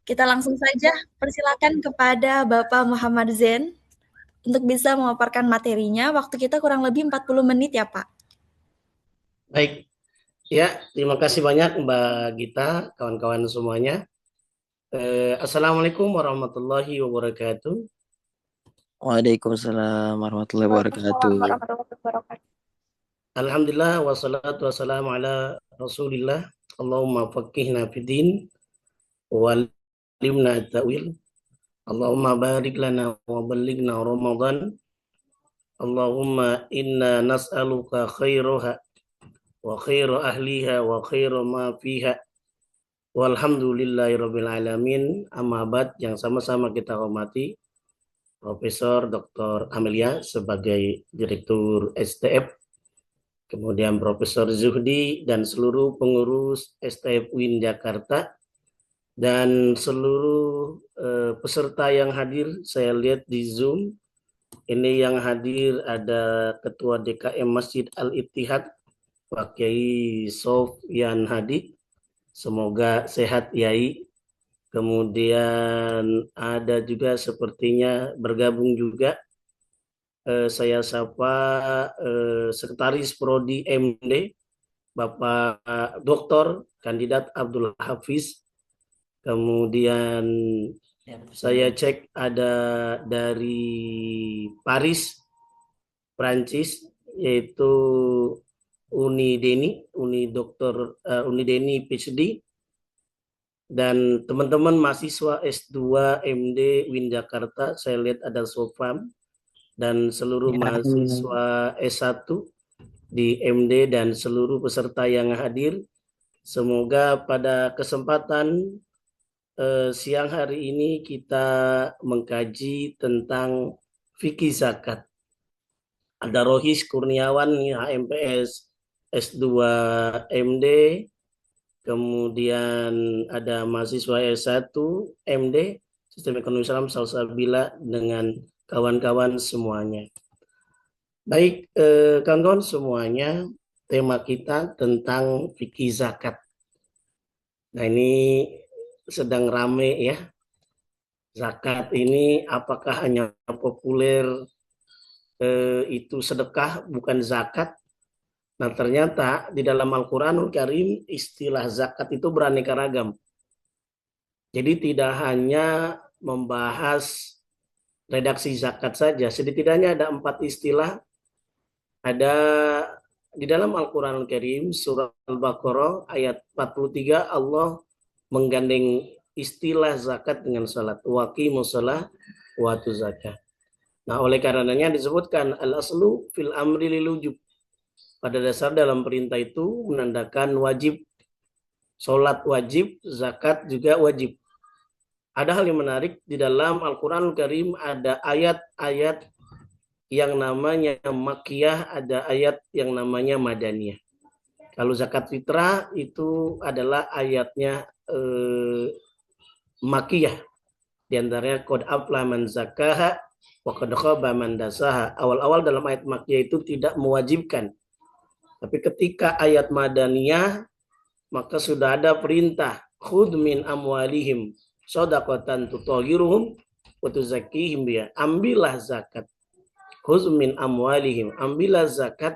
Kita langsung saja persilakan kepada Bapak Muhammad Zain untuk bisa memaparkan materinya. Waktu kita kurang lebih 40 menit ya, Pak. Baik, ya terima kasih banyak Mbak Gita, kawan-kawan semuanya. Assalamualaikum warahmatullahi wabarakatuh. Waalaikumsalam warahmatullahi Waalaikumsalam wabarakatuh. warahmatullahi wabarakatuh. Alhamdulillah wassalatu wassalamu ala Rasulillah. Allahumma faqihna fiddin walimna ta'wil. Allahumma barik lana wa ballighna Ramadan. Allahumma inna nas'aluka khairaha wa khaira ahliha wa khaira ma fiha. Walhamdulillahirabbil alamin. Amma ba'd, yang sama-sama kita hormati Profesor Dr. Amelia sebagai Direktur STF, kemudian Profesor Zuhdi dan seluruh pengurus STF UIN Jakarta, dan seluruh peserta yang hadir. Saya lihat di Zoom, ini yang hadir ada Ketua DKM Masjid Al-Ittihad, Pak Kiai Sofyan Hadi. Semoga sehat Yai. Kemudian ada juga sepertinya bergabung juga saya sapa Sekretaris Prodi MD Bapak Dr. Kandidat Abdul Hafiz. Kemudian saya cek ada dari Paris, Prancis, yaitu Uni Deni PhD, dan teman-teman mahasiswa S2 MD Win Jakarta. Saya lihat ada Sofam dan seluruh mahasiswa S1 di MD dan seluruh peserta yang hadir. Semoga pada kesempatan siang hari ini kita mengkaji tentang fikih zakat. Ada Rohis Kurniawan, HMPS S2 MD, kemudian ada mahasiswa S1 MD Sistem Ekonomi Islam Salsabila dengan kawan-kawan semuanya. Baik, kawan-kawan semuanya, tema kita tentang fikih zakat. Nah, ini sedang rame ya. Zakat ini apakah hanya populer itu sedekah, bukan zakat? Nah, ternyata di dalam Al-Quranul Karim istilah zakat itu beraneka ragam. Jadi tidak hanya membahas redaksi zakat saja, setidaknya ada 4 istilah. Ada di dalam Al-Quran Al-Karim, surah Al-Baqarah ayat 43, Allah menggandeng istilah zakat dengan salat. Waqimus shalah wa atuz zakat. Nah, oleh karenanya disebutkan al-aslu fil amri lil wujub. Pada dasar dalam perintah itu menandakan wajib. Salat wajib, zakat juga wajib. Ada hal yang menarik di dalam Al-Quran Al-Karim, ada ayat-ayat yang namanya makiyah, ada ayat yang namanya madaniyah. Kalau zakat fitrah itu adalah ayatnya makiyah. Di antaranya qad aflaha man zakaha wa qad khaba man dasaha. Awal-awal dalam ayat makiyah itu tidak mewajibkan. Tapi ketika ayat madaniyah maka sudah ada perintah khudh min amwalihim shadaqatan tutahhiruhum wa tuzakkihim biha. Ambillah zakat. Khudh min amwalihim, ambillah zakat.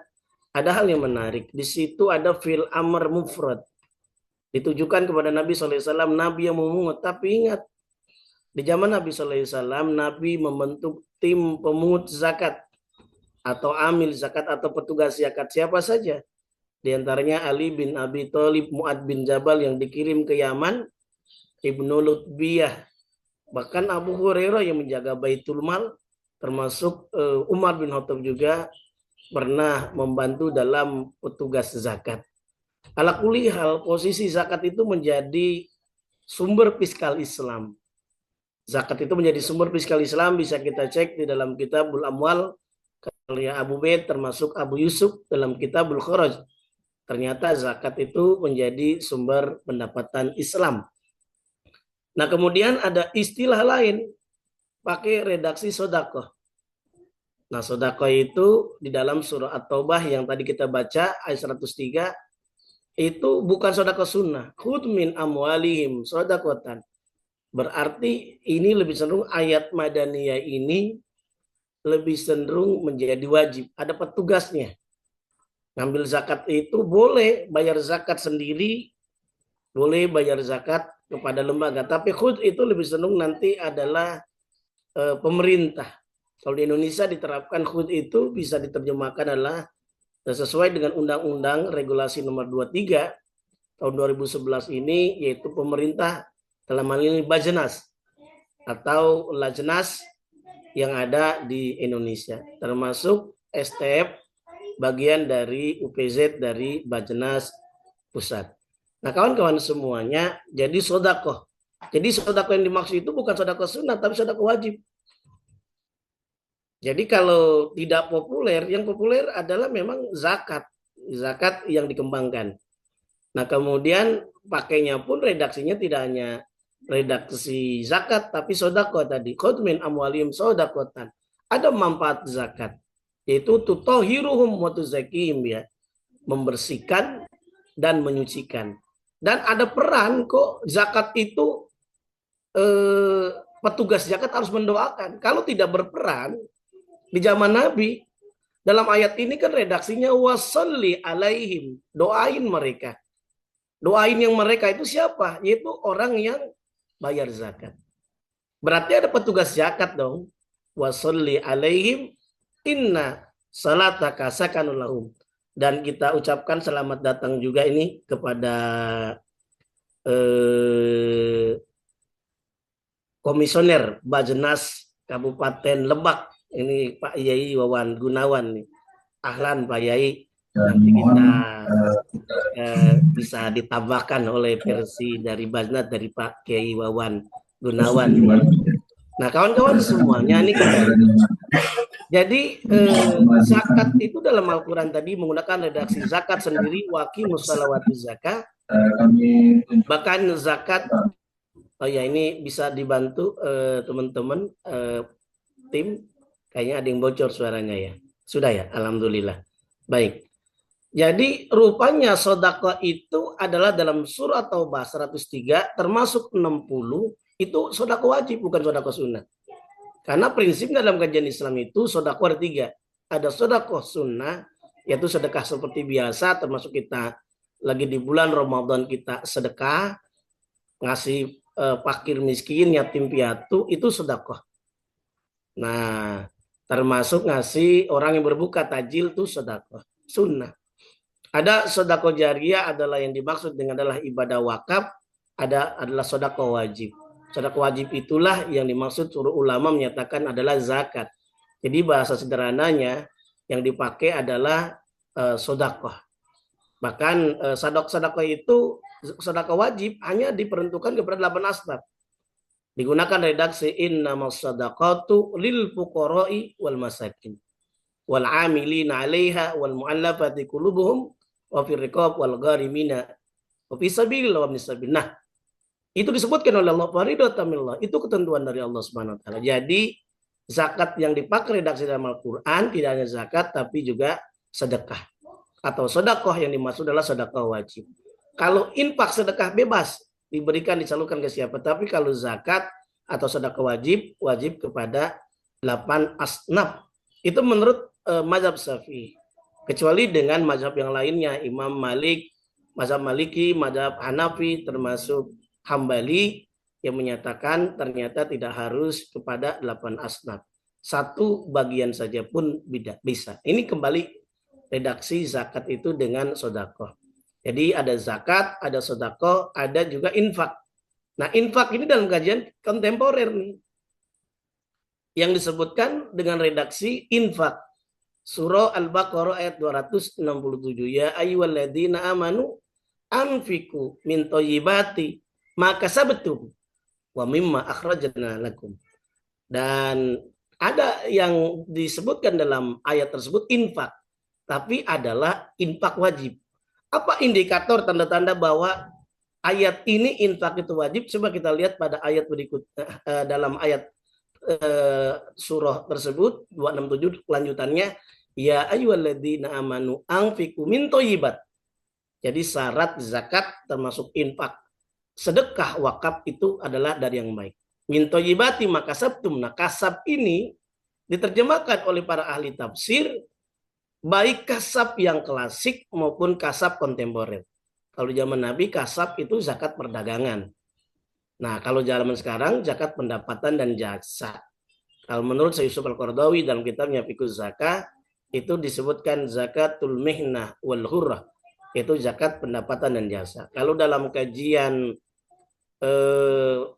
Ada hal yang menarik. Di situ ada fil amr mufrad. Ditujukan kepada Nabi SAW, Nabi yang memungut. Tapi ingat, di zaman Nabi SAW, Nabi membentuk tim pemungut zakat atau amil zakat atau petugas zakat siapa saja. Di antaranya Ali bin Abi Thalib, Mu'ad bin Jabal yang dikirim ke Yaman, Ibnu Lutbiyah, bahkan Abu Hurairah yang menjaga Baitul Mal, termasuk Umar bin Khattab juga pernah membantu dalam petugas zakat. Ala kulli hal, posisi zakat itu menjadi sumber fiskal Islam. Zakat itu menjadi sumber fiskal Islam, bisa kita cek di dalam Kitabul Amwal karya Abu Baid, termasuk Abu Yusuf dalam Kitabul Kharaj. Ternyata zakat itu menjadi sumber pendapatan Islam. Nah, kemudian ada istilah lain, pakai redaksi sodakoh. Nah, sodakoh itu di dalam surah At-Taubah yang tadi kita baca, ayat 103, itu bukan sodakoh sunnah. Khudh min amwalihim sodakotan. Berarti ini lebih cenderung ayat Madaniyah ini lebih cenderung menjadi wajib. Ada petugasnya. Ngambil zakat itu boleh bayar zakat sendiri, boleh bayar zakat kepada lembaga. Tapi khud itu lebih cenderung nanti adalah pemerintah. Kalau di Indonesia diterapkan khud itu bisa diterjemahkan adalah sesuai dengan Undang-Undang Regulasi Nomor 23 tahun 2011 ini, yaitu pemerintah dalam hal ini Bajnas atau Lajnas yang ada di Indonesia, termasuk STF bagian dari UPZ dari Bajnas Pusat. Nah kawan-kawan semuanya, jadi sodakoh. Jadi sodakoh yang dimaksud itu bukan sodakoh sunnah, tapi sodakoh wajib. Jadi kalau tidak populer, yang populer adalah memang zakat. Zakat yang dikembangkan. Nah kemudian pakainya pun redaksinya tidak hanya redaksi zakat, tapi sodako tadi. Khudh min amwalihim sodakotan. Ada manfaat zakat. Yaitu tutohiruhum wa tuzakihim, ya. Membersihkan dan menyucikan. Dan ada peran kok zakat itu, petugas zakat harus mendoakan. Kalau tidak berperan, di zaman Nabi, dalam ayat ini kan redaksinya wasalli alaihim. Doain mereka. Doain yang mereka itu siapa? Yaitu orang yang bayar zakat. Berarti ada petugas zakat dong. Wasalli alaihim inna salataka sakanun lahum. Dan kita ucapkan selamat datang juga ini kepada komisioner Bajnas Kabupaten Lebak. Ini Pak Yai Wawan Gunawan nih. Ahlan Pak Yai. Nanti kita bisa ditambahkan oleh versi dari Bajnas dari Pak Kiai Wawan Gunawan. Nah kawan-kawan semuanya ini jadi zakat itu dalam Al-Quran tadi menggunakan redaksi zakat sendiri, waqimus sholawati zakat. Bahkan zakat, oh ya ini bisa dibantu teman-teman tim, kayaknya ada yang bocor suaranya ya. Sudah ya, alhamdulillah. Baik. Jadi rupanya sodako itu adalah dalam surat Taubah 103 termasuk 60 itu sodako wajib, bukan sodako sunnah. Karena prinsipnya dalam kajian Islam itu sodako ada 3. Ada sodako sunnah, yaitu sedekah seperti biasa, termasuk kita lagi di bulan Ramadan kita sedekah, ngasih fakir miskin, yatim piatu, itu sodako. Nah, termasuk ngasih orang yang berbuka tajil itu sodako sunnah. Ada sodako jariah adalah yang dimaksud dengan adalah ibadah wakaf, adalah sodako wajib. Sodako wajib itulah yang dimaksud seluruh ulama menyatakan adalah zakat. Jadi bahasa sederhananya yang dipakai adalah sodako. Bahkan sodako itu sodako wajib hanya diperuntukkan kepada 8 asbab. Digunakan redaksi innamas sadaqatu lil fuqara'i wal masakin wal 'amilina 'alaiha wal mu'allafati qulubuhum wa fir riqab wal gharimina wa fi sabilillah wa ibnis. Nah, itu disebutkan oleh Allah faridatan minallah, itu ketentuan dari Allah Subhanahu wa taala. Jadi zakat yang dipakai redaksi dalam Al-Qur'an tidak hanya zakat tapi juga sedekah atau sedekah yang dimaksud adalah sedekah wajib. Kalau infak sedekah bebas diberikan disalurkan ke siapa, tapi kalau zakat atau sedekah wajib kepada 8 asnaf. Itu menurut mazhab Syafi'i. Kecuali dengan mazhab yang lainnya, Imam Malik, mazhab Maliki, mazhab Hanafi, termasuk Hambali yang menyatakan ternyata tidak harus kepada 8 asnaf. Satu bagian saja pun bisa. Ini kembali redaksi zakat itu dengan sodakoh. Jadi ada zakat, ada sodakoh, ada juga infak. Nah infak ini dalam kajian kontemporer nih. Yang disebutkan dengan redaksi infak. Surah Al-Baqarah ayat 267. Ya ayyuhalladzina amanu anfiqu min thayyibati ma kasabtum wa mimma akhrajna lakum. Dan ada yang disebutkan dalam ayat tersebut infak, tapi adalah infak wajib. Apa indikator tanda-tanda bahwa ayat ini infak itu wajib? Coba kita lihat pada ayat berikut, dalam ayat surah tersebut 267 kelanjutannya, ya ayyuhalladzina amanu anfiqu min thayyibat. Jadi syarat zakat termasuk infak. sedekah wakaf itu adalah dari yang baik. Min thayyibati ma kasabtum. Nah, kasab ini diterjemahkan oleh para ahli tafsir baik kasab yang klasik maupun kasab kontemporer. Kalau zaman Nabi kasab itu zakat perdagangan. Nah, kalau zaman sekarang zakat pendapatan dan jasa. Kalau menurut Syekh Yusuf Al-Qaradawi dalam kitabnya Fiqh Zakah itu disebutkan zakatul mihnah wal hurrah, itu zakat pendapatan dan jasa. Kalau dalam kajian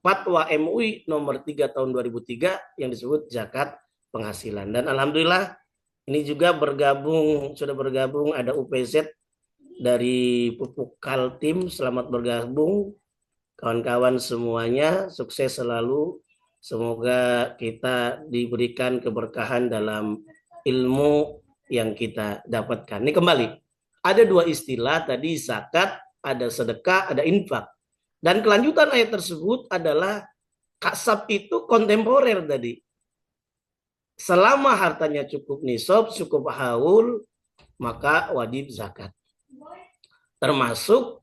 Fatwa MUI nomor 3 tahun 2003 yang disebut zakat penghasilan. Dan alhamdulillah ini juga sudah bergabung ada UPZ dari Pupuk Kaltim. Selamat bergabung kawan-kawan semuanya, sukses selalu. Semoga kita diberikan keberkahan dalam ilmu yang kita dapatkan. Ini kembali, ada dua istilah tadi, zakat, ada sedekah, ada infak. Dan kelanjutan ayat tersebut adalah kasab itu kontemporer tadi. Selama hartanya cukup nisab, cukup haul, maka wajib zakat. Termasuk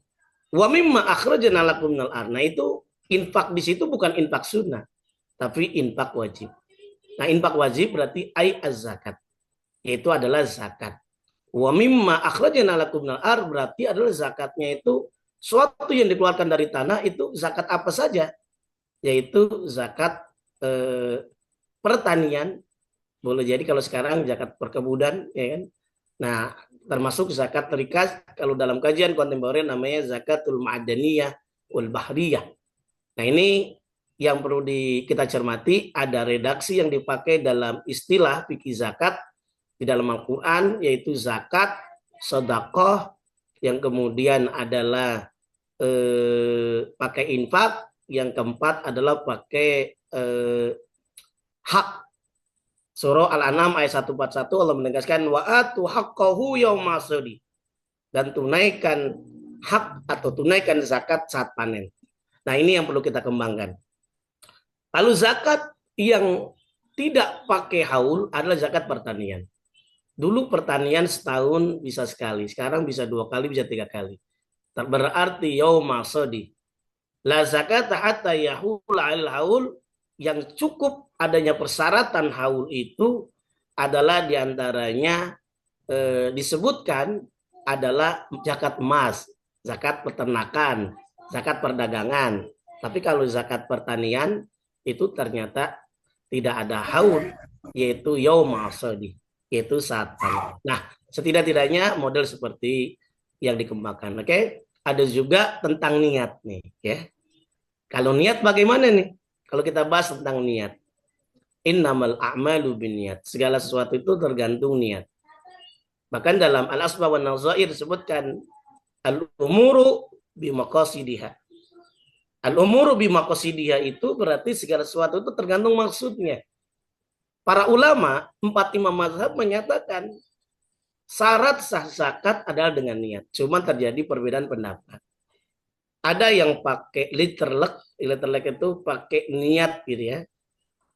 wa mimma akhrajna lakum minal ardh. Nah, itu infak di situ bukan infak sunnah, tapi infak wajib. Nah, infak wajib berarti ay az-zakat. Yaitu adalah zakat. Wa mimma akhrajna lakum minal ardh berarti adalah zakatnya itu suatu yang dikeluarkan dari tanah, itu zakat apa saja? Yaitu zakat pertanian. Boleh jadi kalau sekarang zakat perkebunan, ya kan? Nah, termasuk zakat rikas kalau dalam kajian kontemporer namanya zakatul ma'adaniyah wal bahriyah. Nah, ini yang perlu kita cermati, ada redaksi yang dipakai dalam istilah fikih zakat di dalam Al-Qur'an, yaitu zakat, sedekah, yang kemudian adalah pakai infak, yang keempat adalah pakai hak. Surah Al-An'am ayat 141 Allah menegaskan wa atu haqqahu yauma hasadi, dan tunaikan hak atau tunaikan zakat saat panen. Nah, ini yang perlu kita kembangkan. Lalu zakat yang tidak pakai haul adalah zakat pertanian. Dulu pertanian setahun bisa sekali, sekarang bisa 2 kali, bisa 3 kali. Berarti yauma hasadi. La zakata hatta yahul al-haul, yang cukup adanya persyaratan haul itu adalah diantaranya disebutkan adalah zakat emas, zakat peternakan, zakat perdagangan. Tapi kalau zakat pertanian itu ternyata tidak ada haul, yaitu yaum hasadi, yaitu saat panen. Nah, setidak-tidaknya model seperti yang dikembangkan. Oke, ada juga tentang niat nih, ya. Kalau niat bagaimana nih? Kalau kita bahas tentang niat, innamal a'malu binniyat. Segala sesuatu itu tergantung niat. Bahkan dalam Al-Asma' wan Nazair disebutkan al-umuru bimaqasidiha. Al-umuru bimaqasidiha itu berarti segala sesuatu itu tergantung maksudnya. Para ulama, 4 imam mazhab menyatakan syarat sah zakat adalah dengan niat. Cuma terjadi perbedaan pendapat. Ada yang pakai literlek itu pakai niat gitu ya.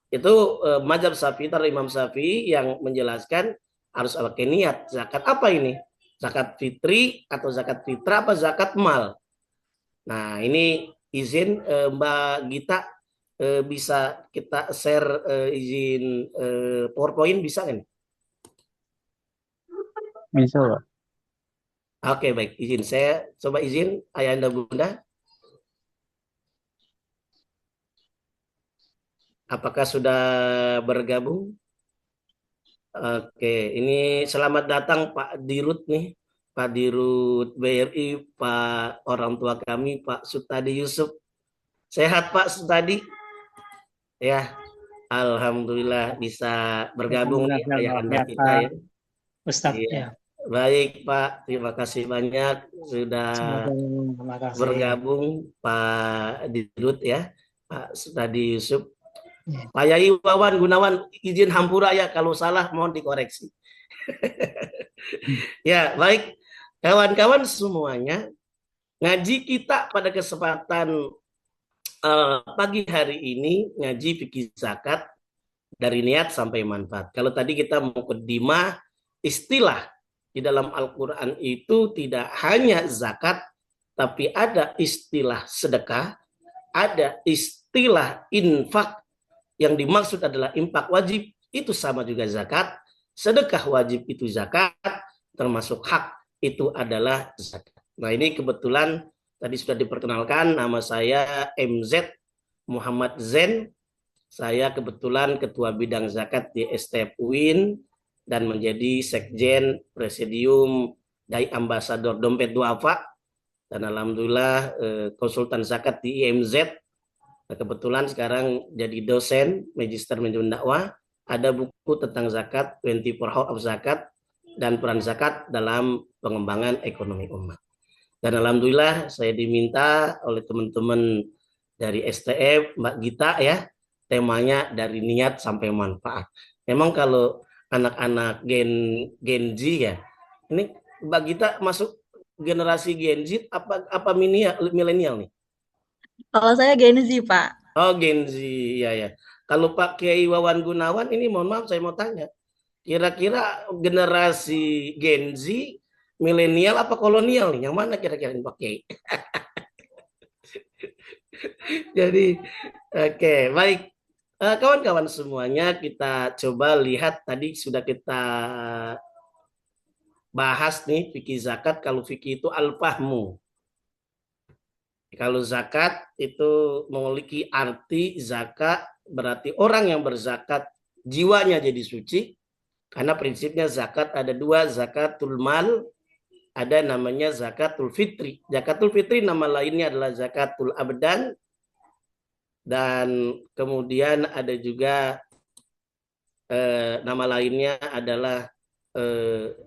Itu mazhab Syafi'i, Imam Syafi'i yang menjelaskan harus pakai niat. Zakat apa ini? Zakat fitri atau zakat fitrah apa zakat mal? Nah, ini izin Mbak Gita, bisa kita share izin PowerPoint bisa kan? Bisa, Pak. Oke, baik. Izin saya coba izin Ayahanda Bunda. Apakah sudah bergabung? Oke, ini selamat datang Pak Dirut nih. Pak Dirut BRI, Pak orang tua kami, Pak Sutadi Yusuf. Sehat Pak Sutadi? Ya, alhamdulillah bisa bergabung nih Ayahanda kita ya. Ustadz, iya. ya. Baik Pak, terima kasih banyak sudah bergabung Pak Dirut ya, Pak Sutadi Yusuf. Ya. Pak Yai Wawan Gunawan, izin hampura ya, kalau salah mohon dikoreksi. Ya, baik kawan-kawan semuanya, ngaji kita pada kesempatan pagi hari ini ngaji fikih zakat dari niat sampai manfaat. Kalau tadi kita mukaddimah istilah di dalam Al-Quran itu tidak hanya zakat, tapi ada istilah sedekah, ada istilah infak. Yang dimaksud adalah infak wajib, itu sama juga zakat. Sedekah wajib itu zakat, termasuk hak itu adalah zakat. Nah ini kebetulan tadi sudah diperkenalkan, nama saya MZ Muhammad Zen. Saya kebetulan ketua bidang zakat di STF UIN dan menjadi sekjen presidium Dai Ambasador Dompet Duafa, dan alhamdulillah konsultan zakat di IMZ. Nah, kebetulan sekarang jadi dosen Magister Manajemen Dakwah. Ada buku tentang zakat, 24 Hours of Zakat, dan peran zakat dalam pengembangan ekonomi umat. Dan alhamdulillah saya diminta oleh teman-teman dari STF, Mbak Gita ya, temanya dari niat sampai manfaat. Memang kalau anak-anak Gen Z ya, ini Mbak Gita masuk generasi Gen Z apa milenial nih? Kalau saya Gen Z, Pak. Oh, Gen Z, ya ya. Kalau Pak Kiai Wawan Gunawan ini mohon maaf saya mau tanya. Kira-kira generasi Gen Z, milenial apa kolonial nih? Yang mana kira-kira Pak Kiai? Jadi, oke, baik. Kawan-kawan semuanya, kita coba lihat tadi sudah kita bahas nih fikih zakat. Kalau fikih itu al-fahmu. Kalau zakat itu memiliki arti zakat berarti orang yang berzakat jiwanya jadi suci, karena prinsipnya zakat ada dua, zakatul mal, ada namanya zakatul fitri. Zakatul fitri nama lainnya adalah zakatul abdan, dan kemudian ada juga nama lainnya adalah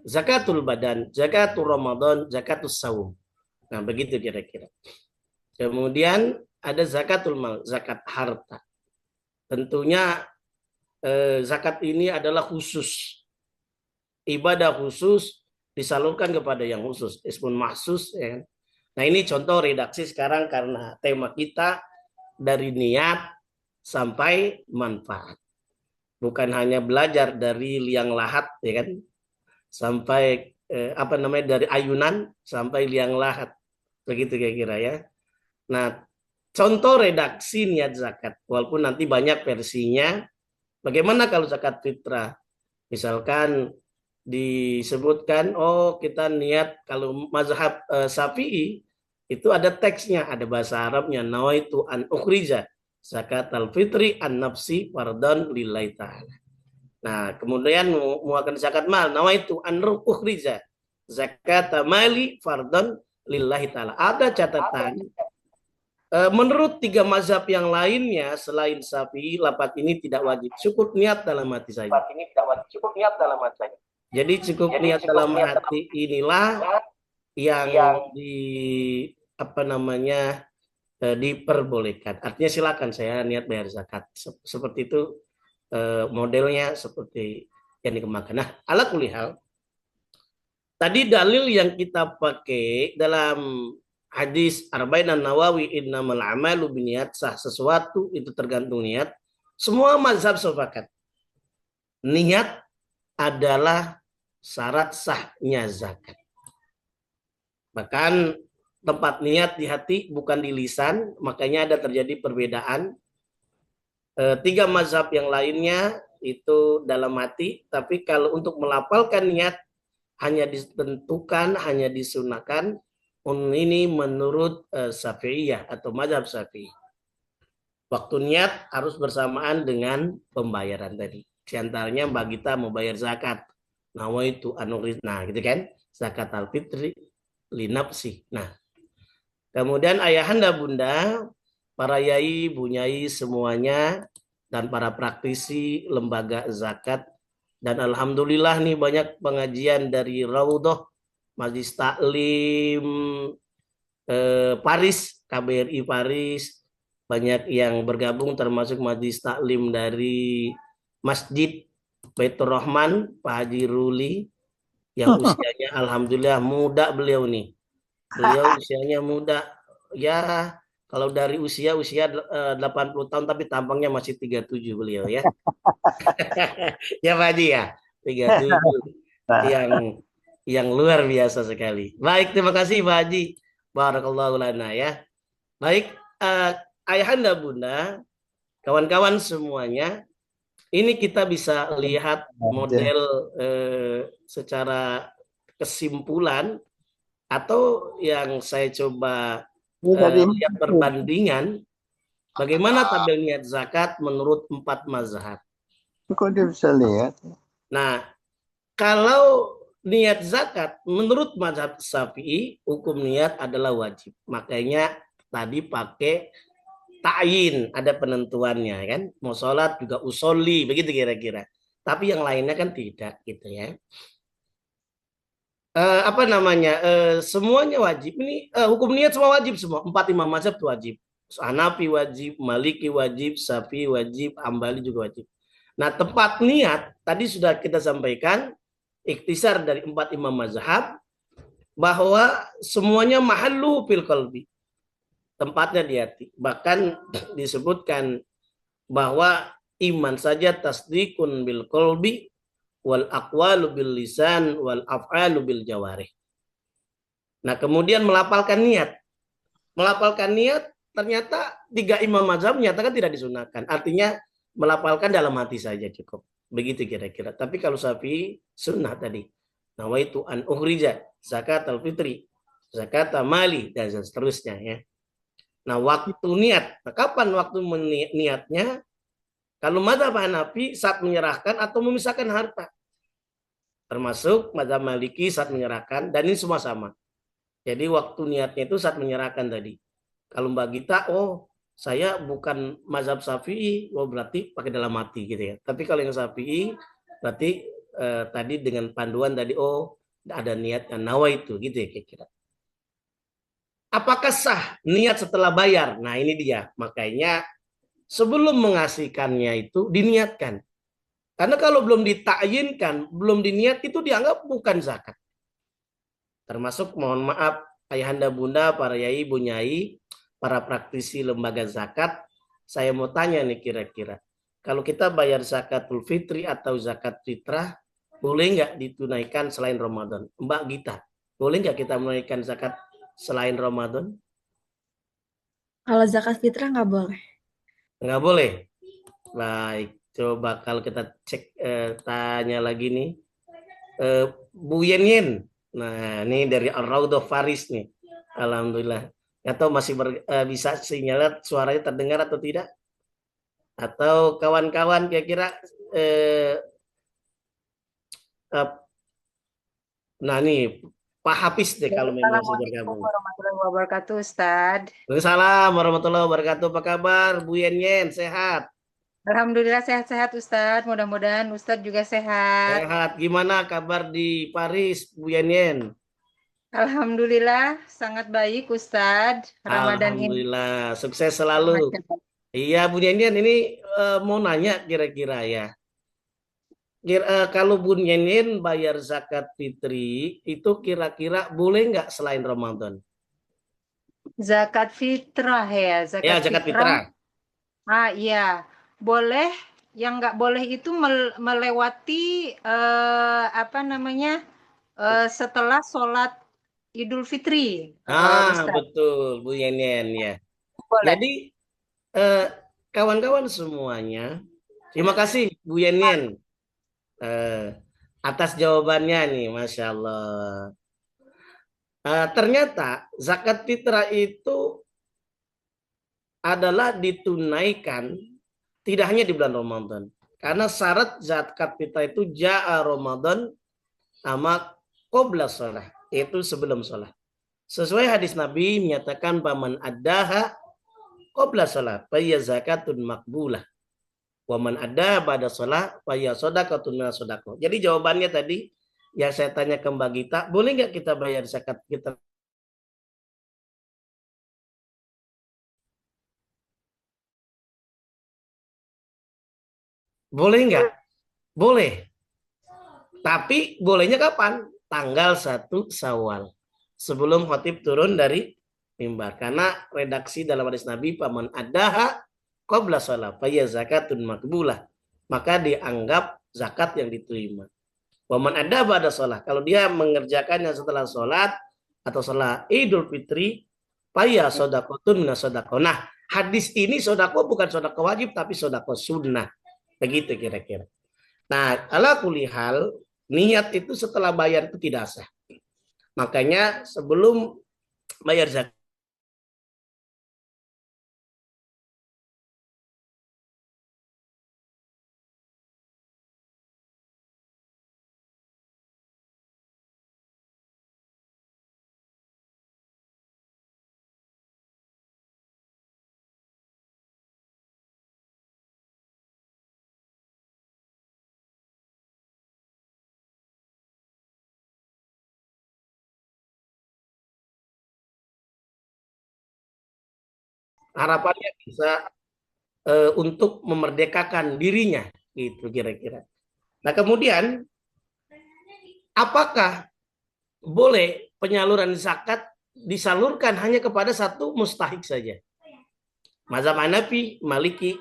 zakatul badan, zakatul ramadan, zakatul saum. Nah begitu kira-kira. Kemudian ada zakatul mal, zakat harta. Tentunya zakat ini adalah khusus. Ibadah khusus disalurkan kepada yang khusus. Ismun mahsus. Ya. Nah ini contoh redaksi sekarang karena tema kita dari niat sampai manfaat. Bukan hanya belajar dari liang lahat, ya kan? Sampai dari ayunan sampai liang lahat. Begitu kira-kira ya. Nah, contoh redaksi niat zakat, walaupun nanti banyak versinya. Bagaimana kalau zakat fitrah? Misalkan disebutkan, oh kita niat kalau mazhab Syafi'i itu ada teksnya, ada bahasa Arabnya, nawaitu an ukhrija zakat al-fitri an nafsi fardan lillahi ta'ala. Nah, kemudian mau akan zakat mal, nawaitu an ukhrija zakat mali fardan lillahi ta'ala. Ada catatan. Menurut tiga mazhab yang lainnya selain Syafi'i, lapat ini tidak wajib. Cukup niat dalam hati saja. Jadi cukup niat dalam hati inilah yang diperbolehkan. Artinya silakan saya niat bayar zakat. Seperti itu modelnya, seperti yang dikembangkan. Nah, ala kulihal. Tadi dalil yang kita pakai dalam hadis Arba'in An-Nawawi, innamal a'malu binniyat, sah sesuatu itu tergantung niat. Semua mazhab sepakat. Niat adalah syarat sahnya zakat. Bahkan tempat niat di hati bukan di lisan, makanya ada terjadi perbedaan. Tiga mazhab yang lainnya itu dalam hati, tapi kalau untuk melafalkan niat hanya ditentukan, hanya disunahkan. Ini menurut Syafi'iyah atau mazhab Syafi'i. Waktu niat harus bersamaan dengan pembayaran tadi. Di antaranya Mbak Gita mau bayar zakat. Nawaitu anuris. Nah, gitu kan? Zakat al-fitri linapsi. Nah, kemudian ayahanda bunda, para yai, bunyai semuanya, dan para praktisi lembaga zakat. Dan alhamdulillah nih banyak pengajian dari Raudhah, Majelis Taklim Paris, KBRI Paris, banyak yang bergabung termasuk Majelis Taklim dari Masjid Baitur Rahman, Pak Haji Ruli, yang usianya alhamdulillah muda beliau nih. Beliau usianya muda, ya kalau dari usia 80 tahun tapi tampangnya masih 37 beliau ya. Ya Pak Haji ya, 37. Yang luar biasa sekali. Baik, terima kasih Pak Haji Barakallahu lana ya. Baik, ayahanda bunda, kawan-kawan semuanya, ini kita bisa lihat model secara kesimpulan atau yang saya coba lihat perbandingan bagaimana tabel niat zakat menurut 4 mazhab. Kok dia bisa lihat? Nah, kalau niat zakat menurut mazhab Syafi'i, hukum niat adalah wajib. Makanya tadi pakai ta'yin, ada penentuannya kan. Mau sholat juga usolli, begitu kira-kira. Tapi yang lainnya kan tidak gitu ya. Apa namanya? Semuanya wajib. Ini hukum niat semua wajib semua. 4 imam mazhab itu wajib. Hanafi wajib, Maliki wajib, Syafi'i wajib, Hambali juga wajib. Nah, tempat niat tadi sudah kita sampaikan ikhtisar dari 4 imam mazhab bahwa semuanya mahallu fil qalbi. Tempatnya di hati. Bahkan disebutkan bahwa iman saja tasdikun bil qalbi wal aqwalu bil lisan wal af'alu bil jawarih. Nah, kemudian melafalkan niat. Melafalkan niat ternyata 3 imam mazhab menyatakan tidak disunahkan. Artinya melafalkan dalam hati saja cukup. Begitu kira-kira. Tapi kalau Syafi'i sunnah tadi. Nawaitu an ukhrija zakat al-fitri, zakat mali dan seterusnya ya. Nah, waktu niat. Nah, kapan waktu niatnya? Kalau mazhab Hanafi saat menyerahkan atau memisahkan harta. Termasuk mazhab Maliki saat menyerahkan, dan ini semua sama. Jadi waktu niatnya itu saat menyerahkan tadi. Kalau Mbak Gita, oh saya bukan mazhab Syafi'i, oh berarti pakai dalam hati gitu ya. Tapi kalau yang Syafi'i berarti tadi dengan panduan tadi, oh ada niat nawa itu gitu ya kira-kira. Apakah sah niat setelah bayar? Nah ini dia, makanya sebelum mengasihkannya itu diniatkan. Karena kalau belum ditakyinkan, belum diniat itu dianggap bukan zakat. Termasuk mohon maaf ayahanda bunda, para yai, bunyai, para praktisi lembaga zakat, saya mau tanya nih kira-kira. Kalau kita bayar zakatul fitri atau zakat fitrah, boleh nggak ditunaikan selain Ramadan? Mbak Gita, boleh nggak kita menunaikan zakat selain Ramadan? Kalau zakat fitrah nggak boleh. Nggak boleh. Baik, coba kalau kita cek tanya lagi nih. Bu Yen. Nah, ini dari Ar-Raudhah Faris nih. Alhamdulillah. Atau masih bisa sinyalnya suaranya terdengar atau tidak? Atau kawan-kawan kira-kira nah nih Pak Hafiz deh kalau memang masih Assalamualaikum bergabung. warahmatullahi wabarakatuh, Ustaz. Waalaikumsalam warahmatullahi wabarakatuh. Apa kabar Bu Yen? Sehat? Alhamdulillah sehat-sehat, Ustaz. Mudah-mudahan Ustaz juga sehat. Sehat. Gimana kabar di Paris Bu Yen? Alhamdulillah sangat baik, Ustaz. Ramadan ini. Alhamdulillah, sukses selalu. Iya, Bu Nyanyian, ini mau nanya kira-kira ya. Kalau Bu Nyanyian bayar zakat fitri, itu kira-kira boleh nggak selain Ramadan? Zakat fitrah ya, Ya, zakat fitrah. Ah iya, boleh. Yang nggak boleh itu melewati apa namanya setelah sholat Idul Fitri. Ustaz. Betul, Bu Nyanyian ya. Boleh. Jadi kawan-kawan semuanya, terima kasih Bu Nyanyian atas jawabannya nih, Masya Allah. Ternyata zakat fitrah itu adalah ditunaikan tidak hanya di bulan Ramadan. Karena syarat zakat fitrah itu ja'a Ramadan sama qabla shalah, yaitu sebelum shalah. Sesuai hadis Nabi menyatakan paman addaha qabla shalah fa hiya zakatun maqbulah. Wa man addaha ba'da shalah fa hiya shadaqatun min shadaqah. Jadi jawabannya tadi yang saya tanya ke Mbak Gita, boleh nggak kita bayar zakat fitrah? Boleh nggak? Boleh. Tapi bolehnya kapan? Tanggal 1 Syawal. Sebelum khotib turun dari mimbar. Karena redaksi dalam hadis Nabi, paman adaha qabla shalah fa zakatun makbulah. Maka dianggap zakat yang diterima. Paman ada pada shalah. Kalau dia mengerjakannya setelah sholat atau setelah Idul Fitri, faya sodakotun minas sodako. Nah, hadis ini sodako bukan sodako wajib, tapi sodako sunnah. Begitu kira-kira. Nah, ala kulihal, niat itu setelah bayar itu tidak sah. Makanya sebelum bayar zakat, harapannya bisa untuk memerdekakan dirinya, gitu kira-kira. Nah, kemudian apakah boleh penyaluran zakat disalurkan hanya kepada satu mustahik saja? Mazhab Hanafi, Maliki,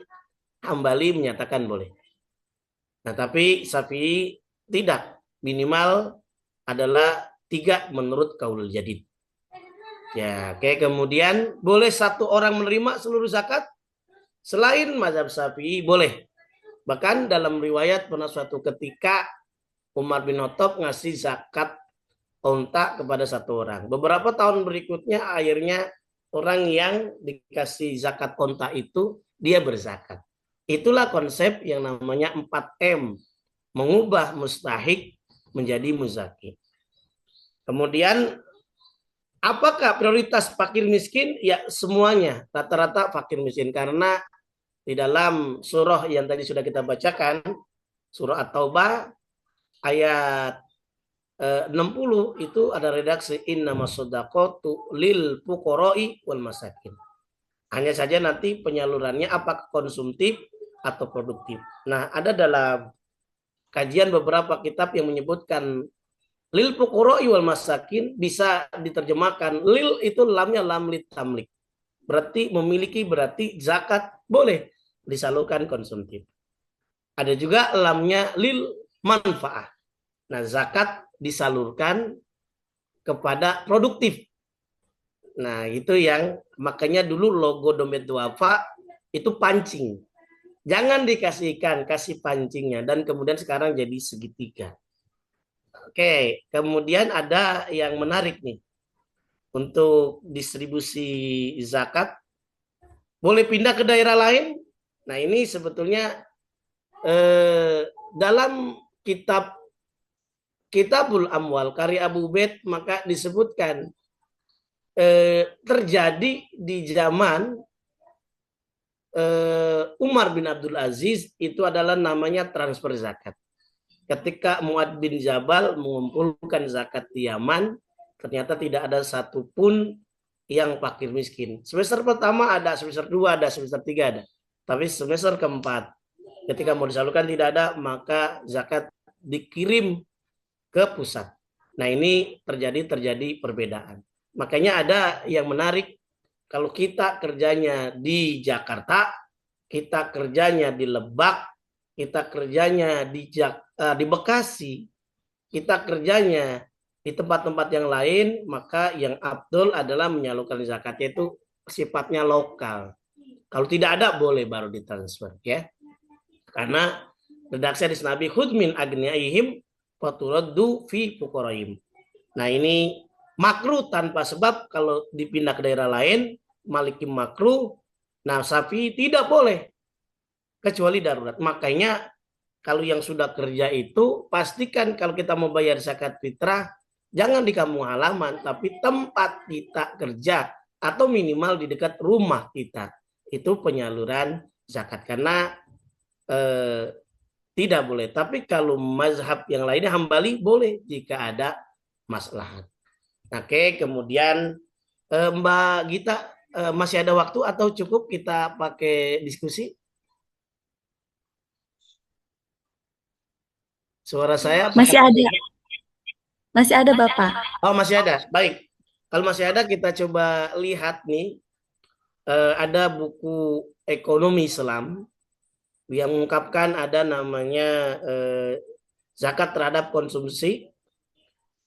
Hambali menyatakan boleh. Nah, tapi Syafi'i tidak. Minimal adalah 3 menurut kaul jadid. Ya, oke. Kemudian boleh satu orang menerima seluruh zakat? Selain mazhab Syafi'i boleh. Bahkan dalam riwayat pernah suatu ketika Umar bin Khattab ngasih zakat onta kepada satu orang. Beberapa tahun berikutnya akhirnya orang yang dikasih zakat onta itu dia berzakat. Itulah konsep yang namanya 4M. Mengubah mustahik menjadi muzaki. Kemudian apakah prioritas fakir miskin? Ya semuanya. Rata-rata fakir miskin. Karena di dalam surah yang tadi sudah kita bacakan, surah At-Taubah ayat 60 itu ada redaksi innamas shadaqatu lil fuqara'i wal masakin. Hanya saja nanti penyalurannya apakah konsumtif atau produktif. Nah, ada dalam kajian beberapa kitab yang menyebutkan lil fuqara'i wal masakin bisa diterjemahkan lil itu lamnya lam lit tamlik. Berarti memiliki, berarti zakat boleh disalurkan konsumtif. Ada juga lamnya lil manfaah. Nah, zakat disalurkan kepada produktif. Nah, itu yang makanya dulu logo dompet duafa itu pancing. Jangan dikasihkan, kasih pancingnya. Dan kemudian sekarang jadi segitiga. Oke, kemudian ada yang menarik nih. Untuk distribusi zakat, boleh pindah ke daerah lain? Nah, ini sebetulnya dalam Kitabul Amwal karya Abu Ubaid maka disebutkan terjadi di zaman Umar bin Abdul Aziz itu adalah namanya transfer zakat. Ketika Mu'ad bin Jabal mengumpulkan zakat di Yaman, ternyata tidak ada satupun yang fakir miskin. Semester pertama ada, semester 2 ada, semester 3 ada. Tapi semester keempat, ketika mau disalurkan tidak ada, maka zakat dikirim ke pusat. Nah, ini terjadi perbedaan. Makanya ada yang menarik, kalau kita kerjanya di Jakarta, kita kerjanya di Lebak, kita kerjanya di Bekasi, kita kerjanya di tempat-tempat yang lain, maka yang afdol adalah menyalurkan zakatnya itu sifatnya lokal. Kalau tidak ada boleh baru ditransfer, ya. Karena redaksi hadis Nabi khudz min agniyaihim faturaddu fi fuqaraihim. Nah, ini makruh tanpa sebab kalau dipindah ke daerah lain, Maliki makruh. Nah, Syafi'i tidak boleh kecuali darurat. Makanya kalau yang sudah kerja itu pastikan kalau kita mau bayar zakat fitrah jangan di kampung halaman, tapi tempat kita kerja atau minimal di dekat rumah kita. Itu penyaluran zakat karena tidak boleh. Tapi kalau mazhab yang lainnya Hambali boleh jika ada maslahat. Oke, kemudian Mbak Gita masih ada waktu atau cukup kita pakai diskusi? Suara saya masih ada. Masih ada, Bapak. Oh, masih ada. Baik. Kalau masih ada kita coba lihat nih. Ada buku ekonomi Islam yang mengungkapkan ada namanya zakat terhadap konsumsi.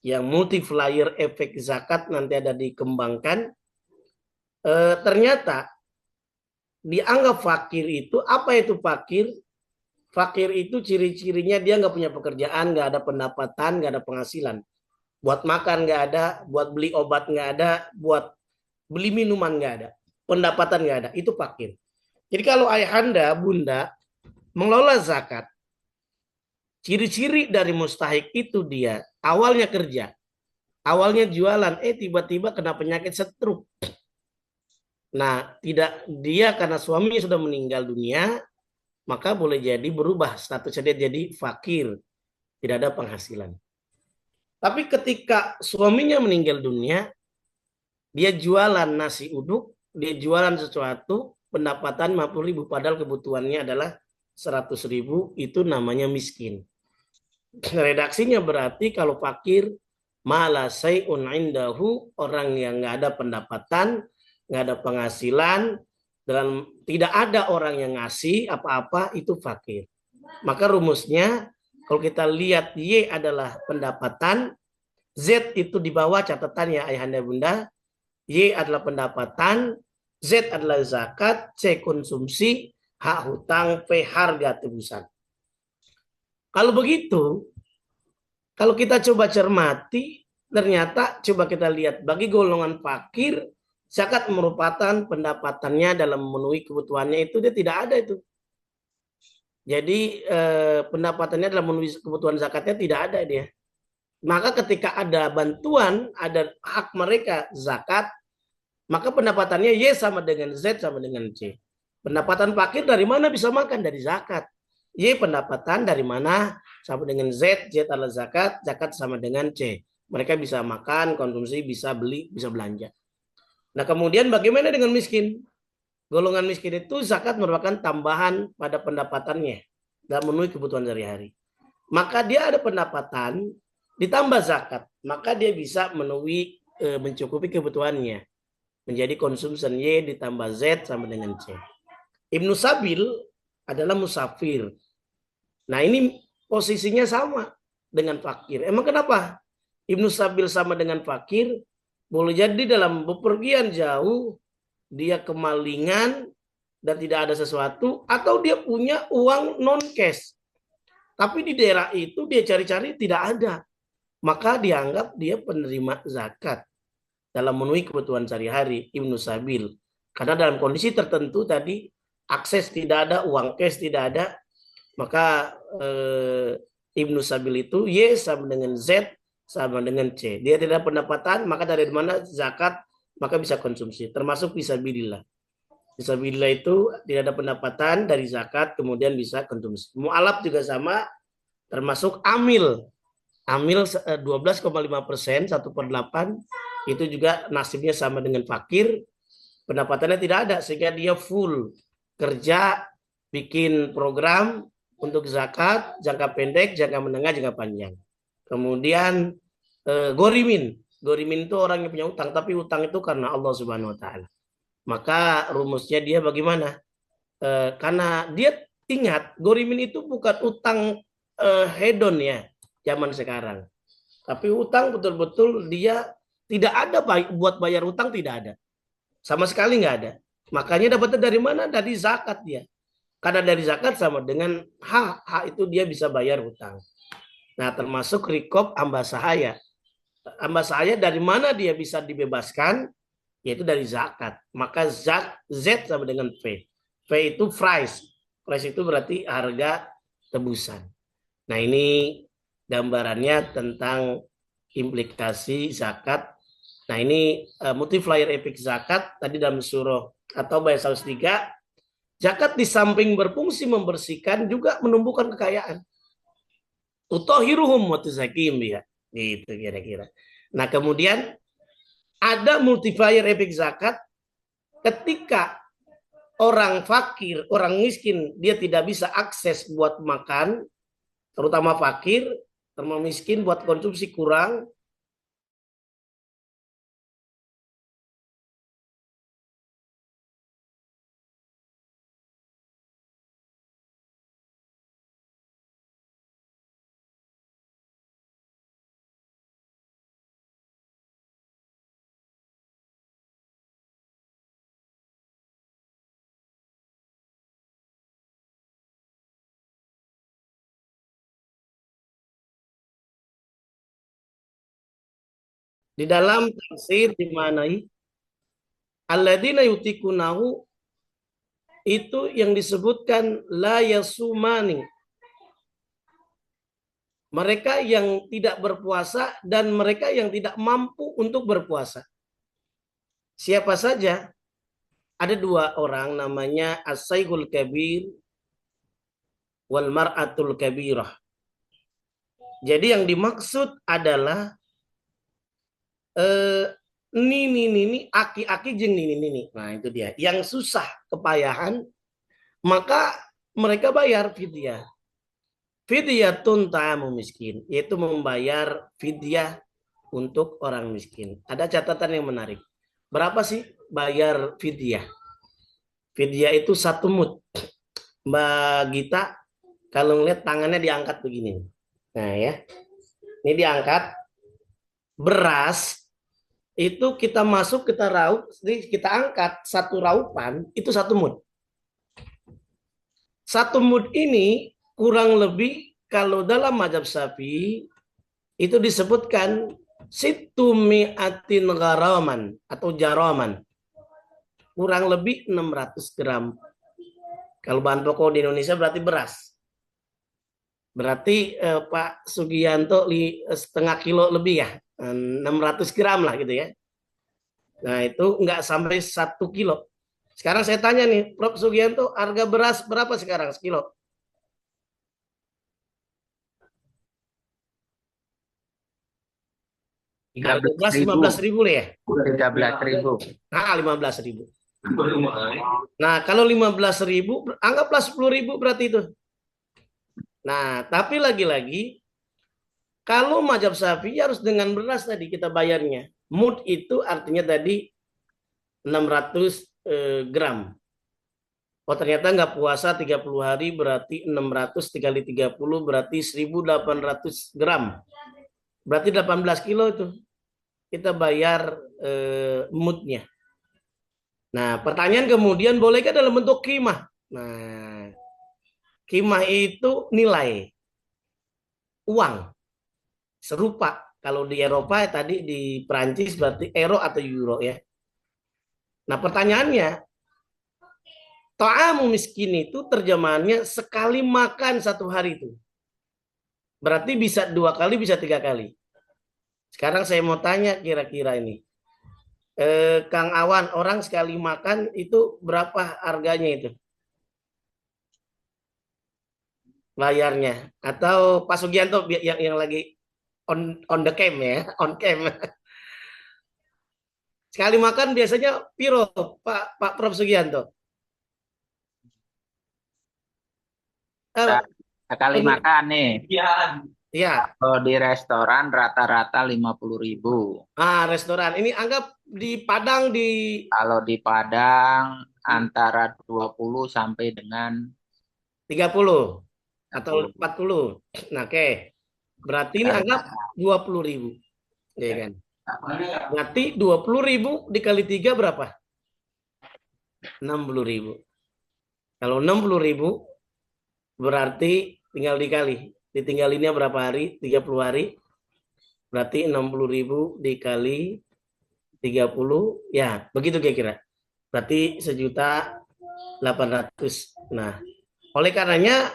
yang multiplier efek zakat nanti ada dikembangkan, ternyata dianggap fakir itu, apa itu fakir? Fakir itu ciri-cirinya dia nggak punya pekerjaan, nggak ada pendapatan, nggak ada penghasilan. Buat makan nggak ada, buat beli obat nggak ada, buat beli minuman nggak ada, pendapatan nggak ada. Itu fakir. Jadi kalau ayahanda, bunda mengelola zakat, ciri-ciri dari mustahik itu dia awalnya kerja, awalnya jualan, tiba-tiba kena penyakit stroke. Nah, tidak dia karena suaminya sudah meninggal dunia, maka boleh jadi berubah statusnya dia jadi fakir, tidak ada penghasilan. Tapi ketika suaminya meninggal dunia, dia jualan nasi uduk, dia jualan sesuatu, pendapatan 50.000, padahal kebutuhannya adalah 100.000, itu namanya miskin. Redaksinya berarti kalau fakir, mala say'un indahu, orang yang nggak ada pendapatan, nggak ada penghasilan, dan tidak ada orang yang ngasih apa-apa, itu fakir. Maka rumusnya, kalau kita lihat Y adalah pendapatan, Z itu di bawah catatan ya ayahanda bunda, Y adalah pendapatan, Z adalah zakat, C konsumsi, H hutang, P harga tebusan. Kalau begitu, kalau kita coba cermati, ternyata coba kita lihat bagi golongan fakir, zakat merupakan pendapatannya dalam memenuhi kebutuhannya itu dia tidak ada itu. Jadi pendapatannya dalam memenuhi kebutuhan zakatnya tidak ada dia. Maka ketika ada bantuan, ada hak mereka zakat, maka pendapatannya Y sama dengan Z sama dengan C. Pendapatan fakir dari mana bisa makan? Dari zakat. Y pendapatan dari mana? Sama dengan Z, Z adalah zakat, zakat sama dengan C. Mereka bisa makan, konsumsi, bisa beli, bisa belanja. Nah kemudian bagaimana dengan miskin? Golongan miskin itu zakat merupakan tambahan pada pendapatannya dan memenuhi kebutuhan sehari-hari. Maka dia ada pendapatan ditambah zakat, maka dia bisa memenuhi mencukupi kebutuhannya. Menjadi konsumsi Y ditambah Z sama dengan C. Ibnu Sabil adalah musafir. Nah ini posisinya sama dengan fakir. Emang kenapa? Ibnu Sabil sama dengan fakir, boleh jadi dalam bepergian jauh, dia kemalingan dan tidak ada sesuatu, atau dia punya uang non cash. Tapi di daerah itu dia cari-cari tidak ada. Maka dianggap dia penerima zakat dalam memenuhi kebutuhan sehari-hari, Ibnu Sabil. Karena dalam kondisi tertentu tadi, akses tidak ada, uang cash tidak ada, maka Ibnu Sabil itu Y sama dengan Z sama dengan C. Dia tidak pendapatan, maka dari mana zakat, maka bisa konsumsi. Termasuk fisabilillah. Fisabilillah itu tidak ada pendapatan dari zakat, kemudian bisa konsumsi. Mu'alaf juga sama, termasuk amil. Amil 12,5%, 1/8, itu juga nasibnya sama dengan fakir, pendapatannya tidak ada, sehingga dia full kerja, bikin program untuk zakat, jangka pendek, jangka menengah, jangka panjang. Kemudian gorimin. Gorimin itu orang yang punya utang, tapi utang itu karena Allah Subhanahu wa taala. Maka rumusnya dia bagaimana? Karena dia ingat, gorimin itu bukan utang hedon ya, zaman sekarang. Tapi utang betul-betul dia tidak ada buat bayar utang, tidak ada. Sama sekali nggak ada. Makanya dapatnya dari mana? Dari zakat dia. Karena dari zakat sama dengan hak itu dia bisa bayar utang. Nah termasuk rikob hamba sahaya. Hamba sahaya dari mana dia bisa dibebaskan? Yaitu dari zakat. Maka Z sama dengan P. P itu price. Price itu berarti harga tebusan. Nah ini gambarannya tentang implikasi zakat. Nah ini multiplier efek zakat tadi dalam surah atau ayat 103. Zakat di samping berfungsi membersihkan juga menumbuhkan kekayaan. Utahiruhum wa tuzakim ya. Gitu kira-kira. Nah kemudian ada multiplier efek zakat ketika orang fakir, orang miskin, dia tidak bisa akses buat makan, terutama fakir, terutama miskin buat konsumsi kurang, Di dalam tafsir dimanai alladzina yutikunahu itu yang disebutkan la yasumani. Mereka yang tidak berpuasa dan mereka yang tidak mampu untuk berpuasa. Siapa saja? Ada dua orang namanya as-sayhul kabir wal mar'atul kabirah. Jadi yang dimaksud adalah nini aki-aki jeng nini. Nah, itu dia. Yang susah kepayahan maka mereka bayar fidyah. Fidyatun ta'amu miskin, yaitu membayar fidyah untuk orang miskin. Ada catatan yang menarik. Berapa sih bayar fidyah? Fidyah itu 1 mud. Mbak Gita, kalau ngeliat tangannya diangkat begini. Nah ya, ini diangkat. Beras itu kita masuk, kita raup, kita angkat 1 raupan, itu 1 mud. 1 mud ini kurang lebih kalau dalam mazhab Syafi'i itu disebutkan situmi'atin garaman atau jaraman. Kurang lebih 600 gram. Kalau bahan pokok di Indonesia berarti beras. Berarti Pak Sugianto setengah kilo lebih ya. 600 gram lah gitu ya. Nah itu nggak sampai 1 kilo. Sekarang saya tanya nih, Prof. Sugianto, harga beras berapa sekarang sekilo? Harga beras 15.000 lah ya? 13.000. Nah, 15.000. Nah, kalau 15.000, anggaplah 10.000 berarti itu. Nah, tapi lagi-lagi, kalau mazhab Syafi'i harus dengan beras tadi kita bayarnya. Mud itu artinya tadi 600 gram. Oh, ternyata nggak puasa 30 hari berarti 600 dikali 30 berarti 1.800 gram. Berarti 18 kilo itu kita bayar mudnya. Nah, pertanyaan kemudian bolehkah dalam bentuk qimah? Nah, qimah itu nilai uang serupa. Kalau di Eropa tadi di Perancis berarti euro atau euro ya. Nah, pertanyaannya, ta'amu miskin itu terjemahannya sekali makan 1 hari itu. Berarti bisa 2 kali, bisa 3 kali. Sekarang saya mau tanya kira-kira ini. Kang Awan, orang sekali makan itu berapa harganya itu? Bayarnya. Atau Pak Sugianto yang lagi on the cam ya, on cam. Sekali makan biasanya piro Pak Prof Sugianto? Sekali makan nih. Iya. Kalau di restoran rata-rata 50.000. Restoran. Ini anggap di Padang di. Kalau di Padang antara 20 sampai dengan 30 atau 40. Nah, oke. Berarti ini anggap 20.000. Ya kan? Berarti 20.000 dikali 3 berapa? 60.000. Kalau 60.000 berarti tinggal dikali. Ditinggalinnya berapa hari? 30 hari. Berarti 60.000 dikali 30. Ya, begitu kira-kira. Berarti 1.800.000. Nah, oleh karenanya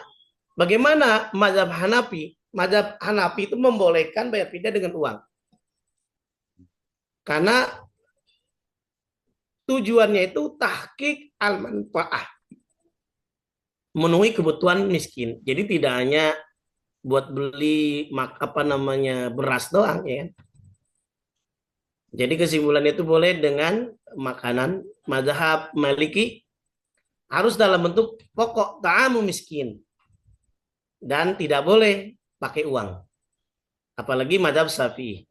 bagaimana mazhab Hanafi? Mazhab Hanafi itu membolehkan bayar fidyah dengan uang. Karena tujuannya itu tahqiq al-manfaah. Memenuhi kebutuhan miskin. Jadi tidak hanya buat beli beras doang ya. Jadi kesimpulannya itu boleh dengan makanan. Mazhab Maliki harus dalam bentuk pokok ta'amu miskin dan tidak boleh pakai uang. Apalagi mazhab Syafi'i.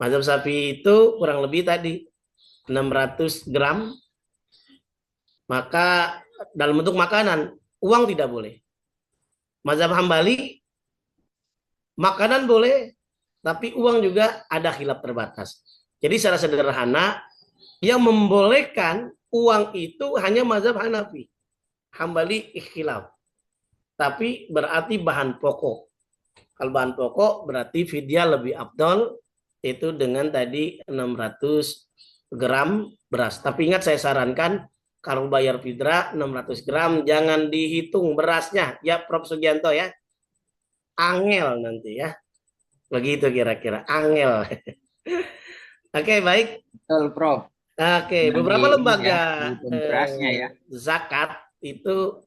Mazhab Syafi'i itu kurang lebih tadi 600 gram, maka dalam bentuk makanan uang tidak boleh. Mazhab Hambali makanan boleh, tapi uang juga ada khilaf terbatas. Jadi secara sederhana, yang membolehkan uang itu hanya mazhab Hanafi. Hambali khilaf. Tapi berarti bahan pokok. Kalau bahan pokok berarti fidyah lebih afdol itu dengan tadi 600 gram beras. Tapi ingat saya sarankan kalau bayar fitrah 600 gram jangan dihitung berasnya ya Prof Sugianto ya. Angel nanti ya. Begitu kira-kira angel. Oke, baik. Betul, Prof. Oke, Jangan beberapa di ini lembaga ya, dihitung berasnya ya. zakat itu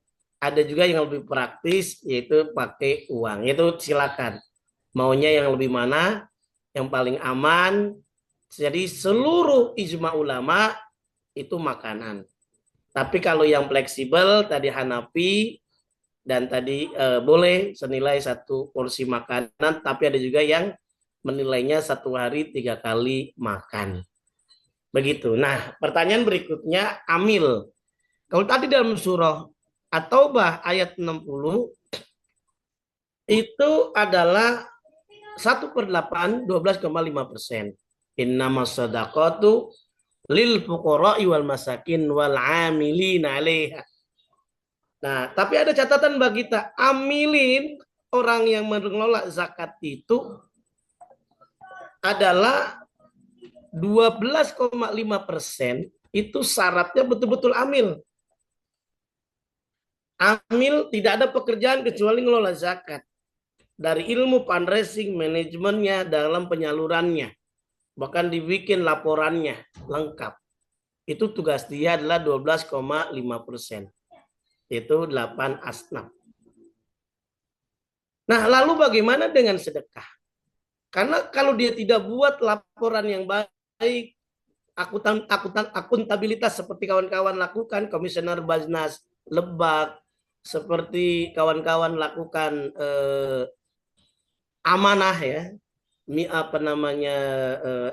ada juga yang lebih praktis yaitu pakai uang. Itu silakan. Maunya yang lebih mana? Yang paling aman. Jadi seluruh ijma ulama itu makanan. Tapi kalau yang fleksibel tadi Hanafi dan tadi boleh senilai satu porsi makanan, tapi ada juga yang menilainya 1 hari 3 kali makan. Begitu. Nah, pertanyaan berikutnya amil. Kalau tadi dalam surah At-Taubah ayat 60 itu adalah 1/8, 12,5%. Innamas shadaqatu lil fuqara'i wal masakin wal 'amilina 'alaiha. Nah, tapi ada catatan bagi kita, amilin orang yang mengelola zakat itu adalah 12,5% itu syaratnya betul-betul amil. Amil tidak ada pekerjaan kecuali ngelola zakat. Dari ilmu fundraising, manajemennya, dalam penyalurannya. Bahkan dibikin laporannya lengkap. Itu tugas dia adalah 12,5%. Itu 8 asnaf. Nah, lalu bagaimana dengan sedekah? Karena kalau dia tidak buat laporan yang baik, akuntabilitas seperti kawan-kawan lakukan, Komisioner Baznas Lebak, seperti kawan-kawan lakukan amanah ya,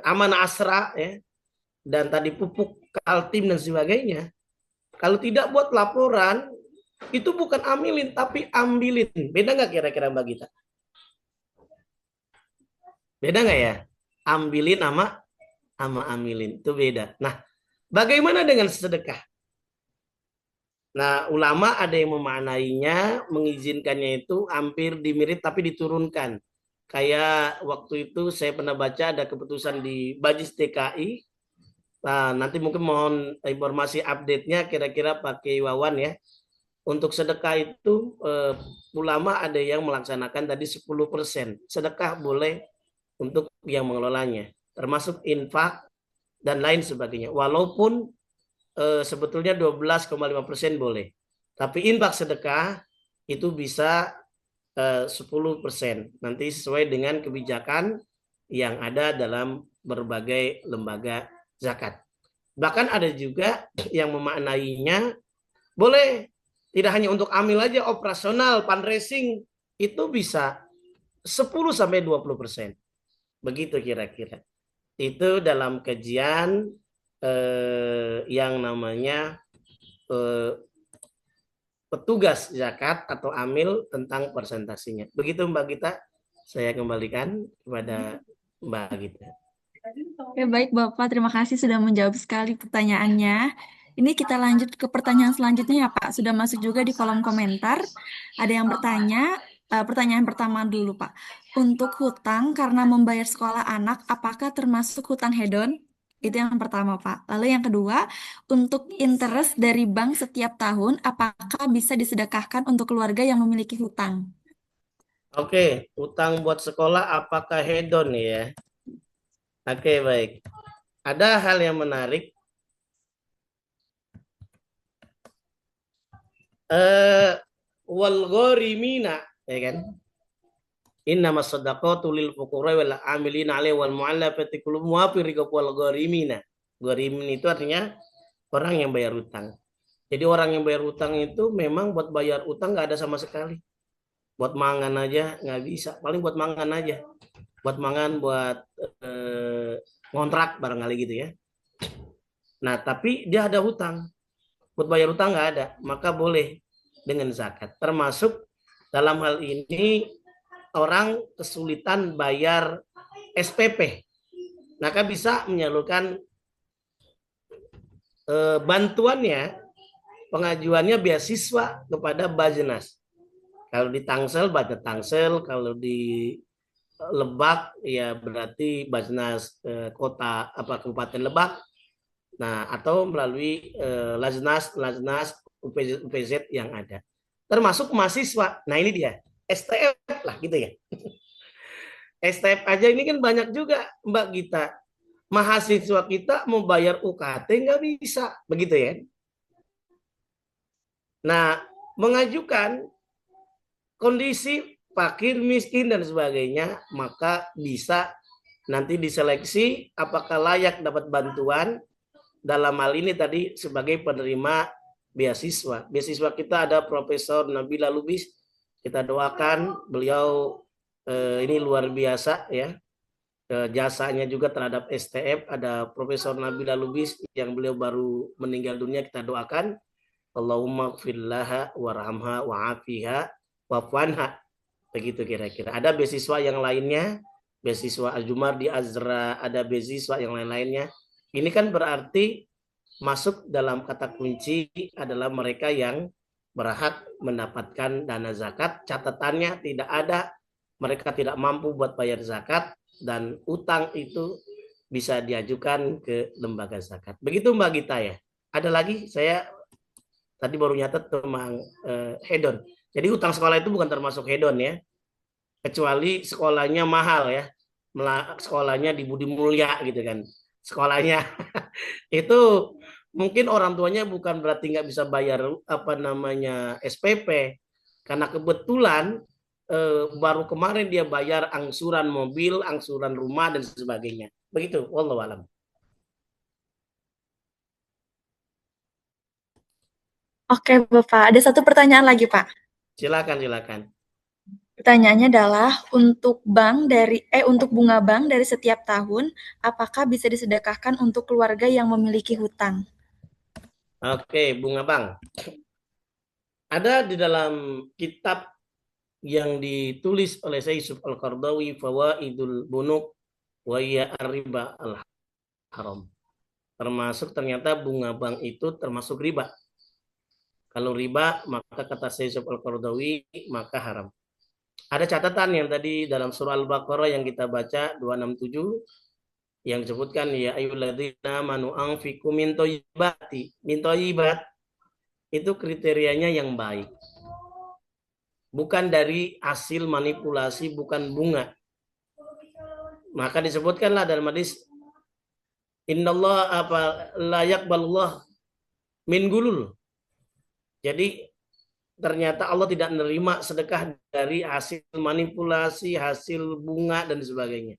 amanah asra ya, dan tadi pupuk Kaltim dan sebagainya. Kalau tidak buat laporan, itu bukan amilin tapi ambilin. Beda nggak kira-kira Mbak Gita? Beda nggak ya? Ambilin sama amilin itu beda. Nah, bagaimana dengan sedekah? Nah, ulama ada yang memaknainya, mengizinkannya itu hampir dimirip tapi diturunkan. Kayak waktu itu saya pernah baca ada keputusan di Bajis TKI. Nah, nanti mungkin mohon informasi update-nya kira-kira pakai Wawan ya. Untuk sedekah itu ulama ada yang melaksanakan tadi 10%. Sedekah boleh untuk yang mengelolanya, termasuk infak dan lain sebagainya. Walaupun sebetulnya 12,5% boleh. Tapi infak sedekah itu bisa 10%. Nanti sesuai dengan kebijakan yang ada dalam berbagai lembaga zakat. Bahkan ada juga yang memaknainya boleh tidak hanya untuk amil aja, operasional, fundraising itu bisa 10-20%. Begitu kira-kira. Itu dalam kajian yang namanya petugas zakat atau amil tentang persentasinya. Begitu Mbak Gita, saya kembalikan kepada Mbak Gita. Oke, baik Bapak, terima kasih sudah menjawab sekali pertanyaannya. Ini kita lanjut ke pertanyaan selanjutnya ya Pak. Sudah masuk juga di kolom komentar. Ada yang bertanya, pertanyaan pertama dulu Pak. Untuk hutang karena membayar sekolah anak, apakah termasuk hutang hedon? Itu yang pertama Pak. Lalu yang kedua, untuk interest dari bank setiap tahun, apakah bisa disedekahkan untuk keluarga yang memiliki hutang? Oke, hutang buat sekolah apakah hedon ya? Oke, baik. Ada hal yang menarik. Wal gharimina, ya kan? Innamas shadaqatu lil fuqara wal amilina 'alaihi wal mu'allafati qulubuhum wa fi riqab wal gharimina. Gharimin itu artinya orang yang bayar utang. Jadi orang yang bayar utang itu memang buat bayar utang nggak ada sama sekali. Buat mangan aja nggak bisa. Paling buat mangan aja. Buat mangan, buat ngontrak barangkali gitu ya. Nah, tapi dia ada hutang. Buat bayar utang nggak ada. Maka boleh dengan zakat. Termasuk dalam hal ini orang kesulitan bayar SPP. Maka bisa menyalurkan bantuannya, pengajuannya beasiswa kepada Baznas. Kalau di Tangsel, baca Tangsel. Kalau di Lebak ya berarti Basnas kota apa Kabupaten Lebak. Nah, atau melalui Laznas UPZ yang ada. Termasuk mahasiswa. Nah, ini dia. STF lah gitu ya. STF aja ini kan banyak juga Mbak Gita. Mahasiswa kita mau bayar UKT nggak bisa. Begitu ya. Nah, mengajukan kondisi fakir, miskin, dan sebagainya, maka bisa nanti diseleksi apakah layak dapat bantuan. Dalam hal ini tadi sebagai penerima beasiswa. Beasiswa kita ada Profesor Nabila Lubis. Kita doakan beliau ini luar biasa ya. Jasanya juga terhadap STF. Ada Profesor Nabila Lubis yang beliau baru meninggal dunia. Kita doakan Allahumma gfirlaha warhamha wa'afiha wa'fuanha. Begitu kira-kira. Ada beasiswa yang lainnya, beasiswa Azumar di Azra, ada beasiswa yang lain-lainnya. Ini kan berarti masuk dalam kata kunci adalah mereka yang berhak mendapatkan dana zakat. Catatannya tidak ada, mereka tidak mampu buat bayar zakat, dan utang itu bisa diajukan ke lembaga zakat. Begitu Mbak Gita ya. Ada lagi, saya tadi baru nyatet tentang hedon. Jadi utang sekolah itu bukan termasuk hedon ya, kecuali sekolahnya mahal ya, sekolahnya di Budi Mulya gitu kan, sekolahnya itu mungkin orang tuanya bukan berarti nggak bisa bayar apa namanya SPP, karena kebetulan baru kemarin dia bayar angsuran mobil, angsuran rumah dan sebagainya. Begitu, wallahu alam. Oke, Bapak. Ada satu pertanyaan lagi, Pak. Silakan. Pertanyaannya adalah untuk bunga bank dari setiap tahun, apakah bisa disedekahkan untuk keluarga yang memiliki hutang? Oke, bunga bank. Ada di dalam kitab yang ditulis oleh Syekh Yusuf Al-Qardawi, Fawaidul Bunuk wa ya riba al-haram. Termasuk ternyata bunga bank itu termasuk riba. Kalau riba, maka kata Syekh Yusuf Al-Qardawi, maka haram. Ada catatan yang tadi dalam surah Al-Baqarah yang kita baca 267 yang disebutkan ya ayyuhalladzina amanu anfiqu min thayyibati. Min thayyibat itu kriterianya yang baik. Bukan dari hasil manipulasi, bukan bunga. Maka disebutkanlah dalam hadis innallaha apa la yaqbalullah min gulul. Jadi ternyata Allah tidak menerima sedekah dari hasil manipulasi, hasil bunga dan sebagainya.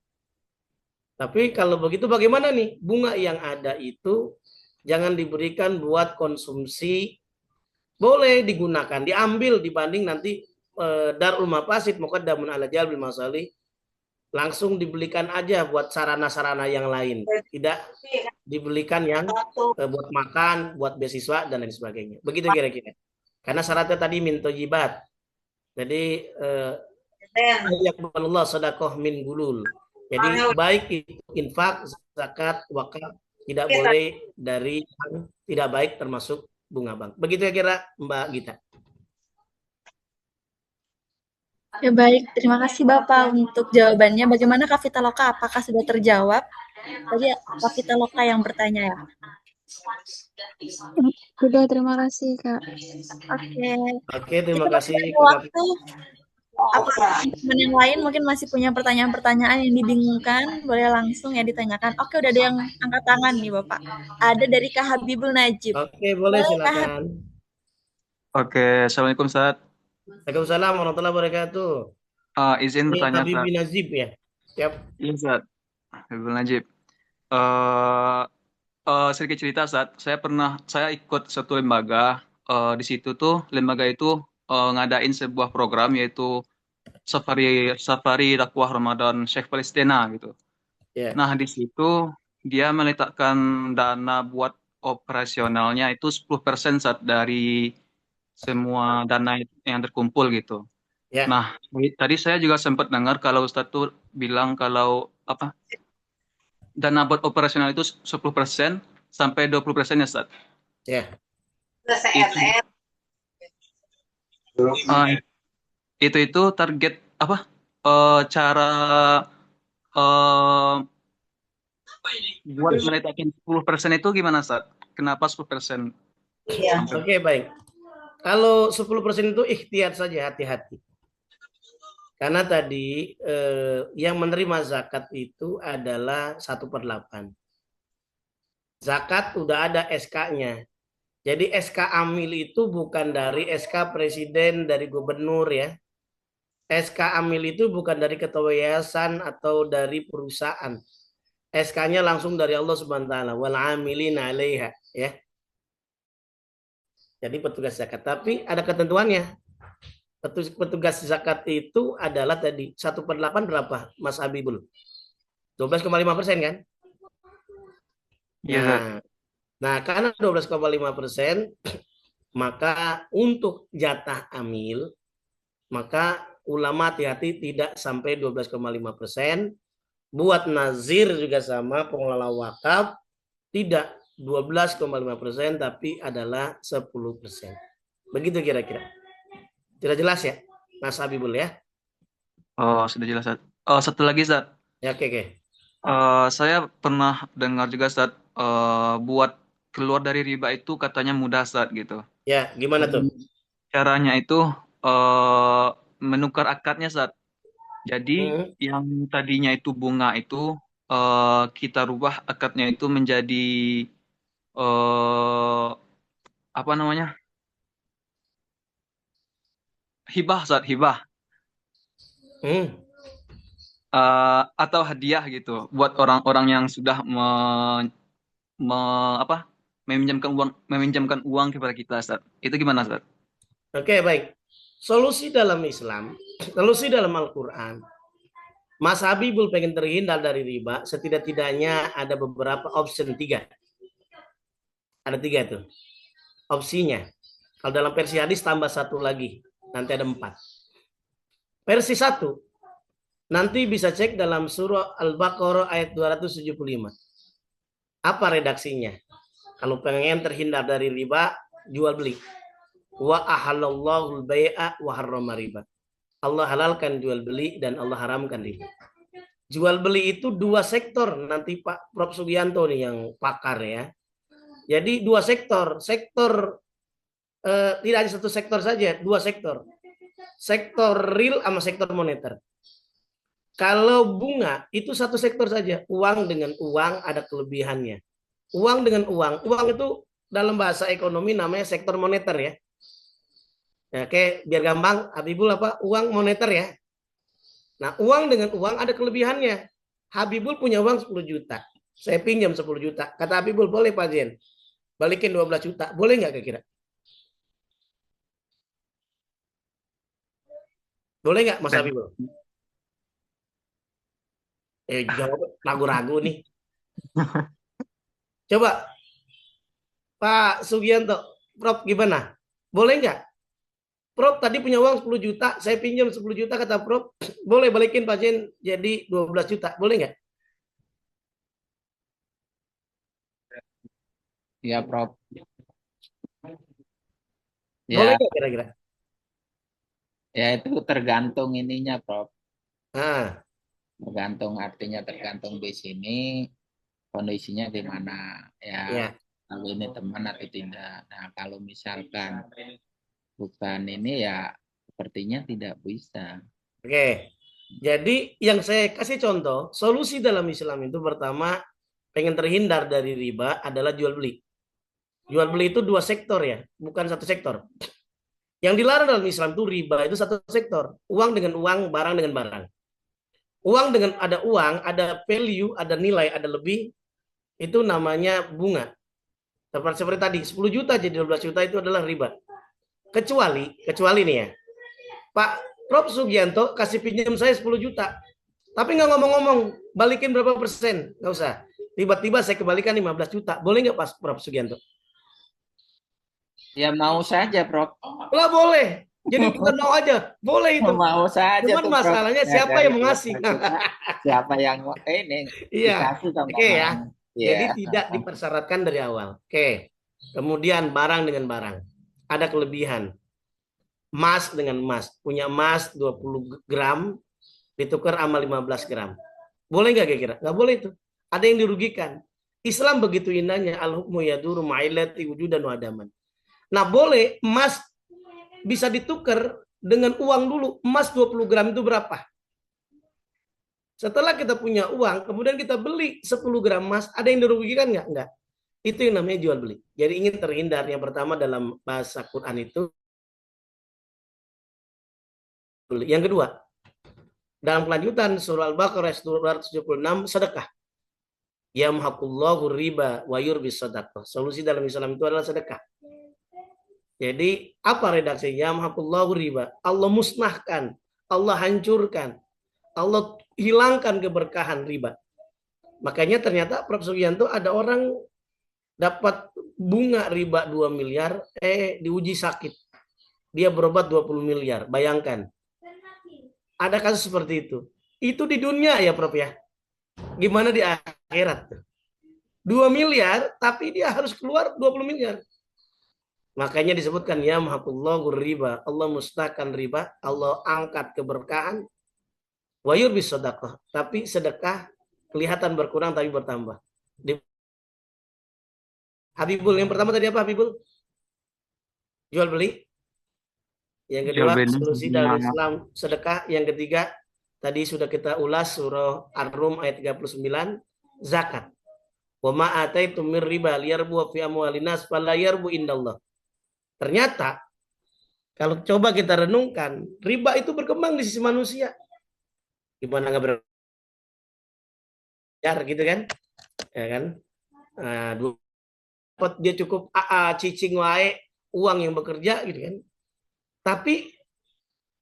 Tapi kalau begitu bagaimana nih? Bunga yang ada itu jangan diberikan buat konsumsi, boleh digunakan, diambil dibanding nanti Darul Mafasid Muqaddamun ala Jalbil Masalih, langsung dibelikan aja buat sarana-sarana yang lain. Tidak dibelikan yang buat makan, buat beasiswa dan lain sebagainya. Begitu kira-kira. Karena syaratnya tadi min thayyibat. Jadi yaqbalullah sedekah min gulul. Jadi baik itu infak, zakat, wakaf, tidak boleh dari yang tidak baik termasuk bunga bank. Begitu ya kira Mbak Gita. Ya baik, terima kasih Bapak untuk jawabannya. Bagaimana Kak Vitaloka? Apakah sudah terjawab? Tadi Kak Vitaloka yang bertanya ya. Sudah, terima kasih, Kak. Oke, terima Kita kasih. masih waktu. Apakah teman yang lain mungkin masih punya pertanyaan-pertanyaan yang dibingungkan? Boleh langsung ya ditanyakan. Oke, udah ada yang angkat tangan nih Bapak. Ada dari Kak Habibul Najib. Oke, boleh silakan. Oke, Assalamualaikum Ustaz. Waalaikumsalam warahmatullahi wabarakatuh. Izin Ini bertanya, Habib Ustaz. bin Najib ya? Siap. Iya, Ustaz. Habibul Najib. Sedikit cerita, Ustaz. Saya ikut satu lembaga. Di situ tuh, lembaga itu ngadain sebuah program yaitu Safari Dakwah Ramadan Syekh Palestina gitu. Yeah. Nah, di situ dia meletakkan dana buat operasionalnya itu 10% Ustaz, dari semua dana yang terkumpul gitu. Yeah. Nah, tadi saya juga sempat dengar kalau Ustadz tuh bilang kalau dana buat operasional itu 10% sampai 20% ya Ustadz. Ya. Itu target apa? cara eh, buat menetakin 10% itu gimana, Ustaz? Kenapa 10%? Sampai Oke, baik. Kalau 10% itu ikhtiar saja, hati-hati. Karena tadi yang menerima zakat itu adalah 1/8. Zakat udah ada SK-nya. Jadi SK Amil itu bukan dari SK Presiden, dari Gubernur ya. SK Amil itu bukan dari ketua yayasan atau dari perusahaan. SK-nya langsung dari Allah Subhanahu wa taala, wal amilina 'alaiha ya. Jadi petugas zakat, tapi ada ketentuannya. Petugas zakat itu adalah tadi 1/8 berapa, Mas Habibul? 12,5% kan? iya, Ustaz. Nah, karena 12,5%, maka untuk jatah amil, maka ulama hati-hati tidak sampai 12,5%. Buat nazir juga sama, pengelola wakaf tidak 12,5%, tapi adalah 10%. Begitu kira-kira. Tidak jelas ya, Mas Habibul ya? Oh, sudah jelas, Ustaz. Satu lagi, Ustaz. Ya, oke, oke. Saya pernah dengar juga, Ustaz, buat keluar dari riba itu katanya mudah, Ustaz, gitu. Ya, gimana tuh? Caranya itu eh, menukar akadnya, Ustaz. Jadi Hmm. yang tadinya itu bunga itu kita rubah akadnya itu menjadi eh, apa namanya? Hibah, Ustaz, hibah. Hmm. Atau hadiah gitu buat orang-orang yang sudah apa meminjamkan uang kepada kita, Ustaz. Itu gimana, Ustaz? Oke, baik. Solusi dalam Islam, solusi dalam Al-Quran. Mas Habibul pengen terhindar dari riba, setidak-tidaknya ada beberapa option 3. Ada 3 tuh opsinya. Kalau dalam versi hadis tambah 1 lagi, nanti ada 4. Versi 1, nanti bisa cek dalam surah Al-Baqarah ayat 275. Apa redaksinya? Kalau pengen terhindar dari riba, jual beli. Wa ahallallahu al-bai'a wa harrama riba. Allah halalkan jual beli dan Allah haramkan riba. Jual beli itu 2 sektor, nanti Pak Prof Sugianto nih yang pakar ya. Jadi 2 sektor, tidak hanya 1 sektor saja, 2 sektor. Sektor real sama sektor moneter. Kalau bunga itu 1 sektor saja, uang dengan uang ada kelebihannya. Uang dengan uang itu dalam bahasa ekonomi namanya sektor moneter ya. Ya, oke, biar gampang, Habibul apa? Uang moneter ya. Nah, uang dengan uang ada kelebihannya. Habibul punya uang 10 juta. Saya pinjam 10 juta. Kata Habibul, boleh Pak Jen. Balikin 12 juta. Boleh nggak kira-kira? Boleh nggak Mas Habibul? Jawab ragu-ragu nih. Coba Pak Sugianto, Prof gimana? Boleh nggak? Prof tadi punya uang 10 juta, saya pinjam 10 juta kata Prof, boleh balikin Pak Jen jadi 12 juta. Boleh nggak? Ya, Prof. Boleh Ya, nggak kira-kira? ya itu tergantung ininya, Prof. Nah, Tergantung artinya tergantung di sini kondisinya gimana. Ya, ya. kalau ini teman atau tidak. Nah, kalau misalkan bukan ini ya sepertinya tidak bisa. Oke. Jadi yang saya kasih contoh, solusi dalam Islam itu pertama pengen terhindar dari riba adalah jual beli. Jual beli itu 2 sektor ya, bukan 1 sektor. Yang dilarang dalam Islam itu riba itu 1 sektor. Uang dengan uang, barang dengan barang. Uang dengan ada uang, ada value, ada nilai, ada lebih, itu namanya bunga. Seperti tadi, 10 juta jadi 12 juta itu adalah riba. Kecuali nih ya, Pak Prof Sugianto kasih pinjam saya 10 juta. Tapi nggak ngomong-ngomong, balikin berapa persen? Nggak usah. Tiba-tiba saya kembalikan 15 juta. Boleh nggak Pak Prof Sugianto? Ya mau saja, Prof. Lah boleh. Jadi bukan mau aja. Boleh itu. Mau saja Cuman tuh, Prof. masalahnya Ya, siapa dari yang mengasih? 12 juta, siapa yang ini Iya. dikasih sama Oke ya. orang. Jadi Ya. tidak dipersyaratkan dari awal. Oke. Kemudian barang dengan barang. Ada kelebihan. Emas dengan emas. Punya emas 20 gram. ditukar sama 15 gram. Boleh nggak kira-kira? Nggak boleh itu. Ada yang dirugikan. Islam begitu indahnya, al-hukmu yaduru ma'ilati wujudan wa adaman. Nah, boleh emas bisa ditukar dengan uang dulu. Emas 20 gram itu berapa? Setelah kita punya uang, kemudian kita beli 10 gram emas, ada yang dirugikan nggak? Nggak. Itu yang namanya jual beli. Jadi ingin terhindar. Yang pertama dalam bahasa Quran itu. Yang kedua, dalam kelanjutan surah Al-Baqarah 276, sedekah. Yamhaqullahu riba wa yurbis sadaqah. Solusi dalam Islam itu adalah sedekah. Jadi apa redaksinya? Yamhaqullahu riba. Allah musnahkan, Allah hancurkan, Allah hilangkan keberkahan riba. Makanya ternyata Prof. Sugianto ada orang dapat bunga riba 2 miliar, diuji sakit. Dia berobat 20 miliar. Bayangkan. Ada kasus seperti itu. Itu di dunia ya Prof ya. Gimana di akhirat? 2 miliar, tapi dia harus keluar 20 miliar. Makanya disebutkan ya yamhaqullahu riba. Allah musnahkan riba, Allah angkat keberkahan. Wa yurbis sadaqah. Tapi sedekah kelihatan berkurang tapi bertambah. Habibul, yang pertama tadi apa Habibul? Jual beli. Yang kedua, solusi dalam Islam sedekah. Yang ketiga, tadi sudah kita ulas surah Ar-Rum ayat 39, zakat. Wa ma ataitum mir riba liyarbu fi amwalin nas fala yarbu indallah. Ternyata kalau coba kita renungkan, riba itu berkembang di sisi manusia. Gimana enggak berbiar gitu kan? Ya kan? Dia cukup cicing wae uang yang bekerja gitu kan. Tapi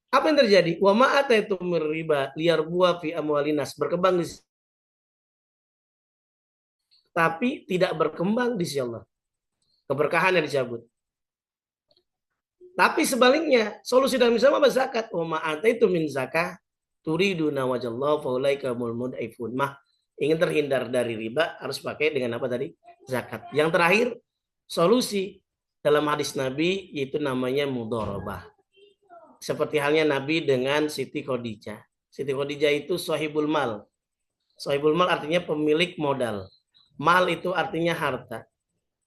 apa yang terjadi? Wa ma ataitum mir riba liyarbu fi amwalin nas, berkembang di tapi tidak berkembang di sisi Allah. Keberkahannya dicabut. Tapi sebaliknya, solusi dalam Islam apa? Zakat. Wa ma ataitum min zakah turiduna wajallahu faulaika humul mud'ifun. Ingin terhindar dari riba harus pakai dengan apa tadi? Zakat. Yang terakhir, solusi dalam hadis Nabi yaitu namanya mudharabah. Seperti halnya Nabi dengan Siti Khadijah. Siti Khadijah itu sahibul mal. Sahibul mal artinya pemilik modal. Mal itu artinya harta,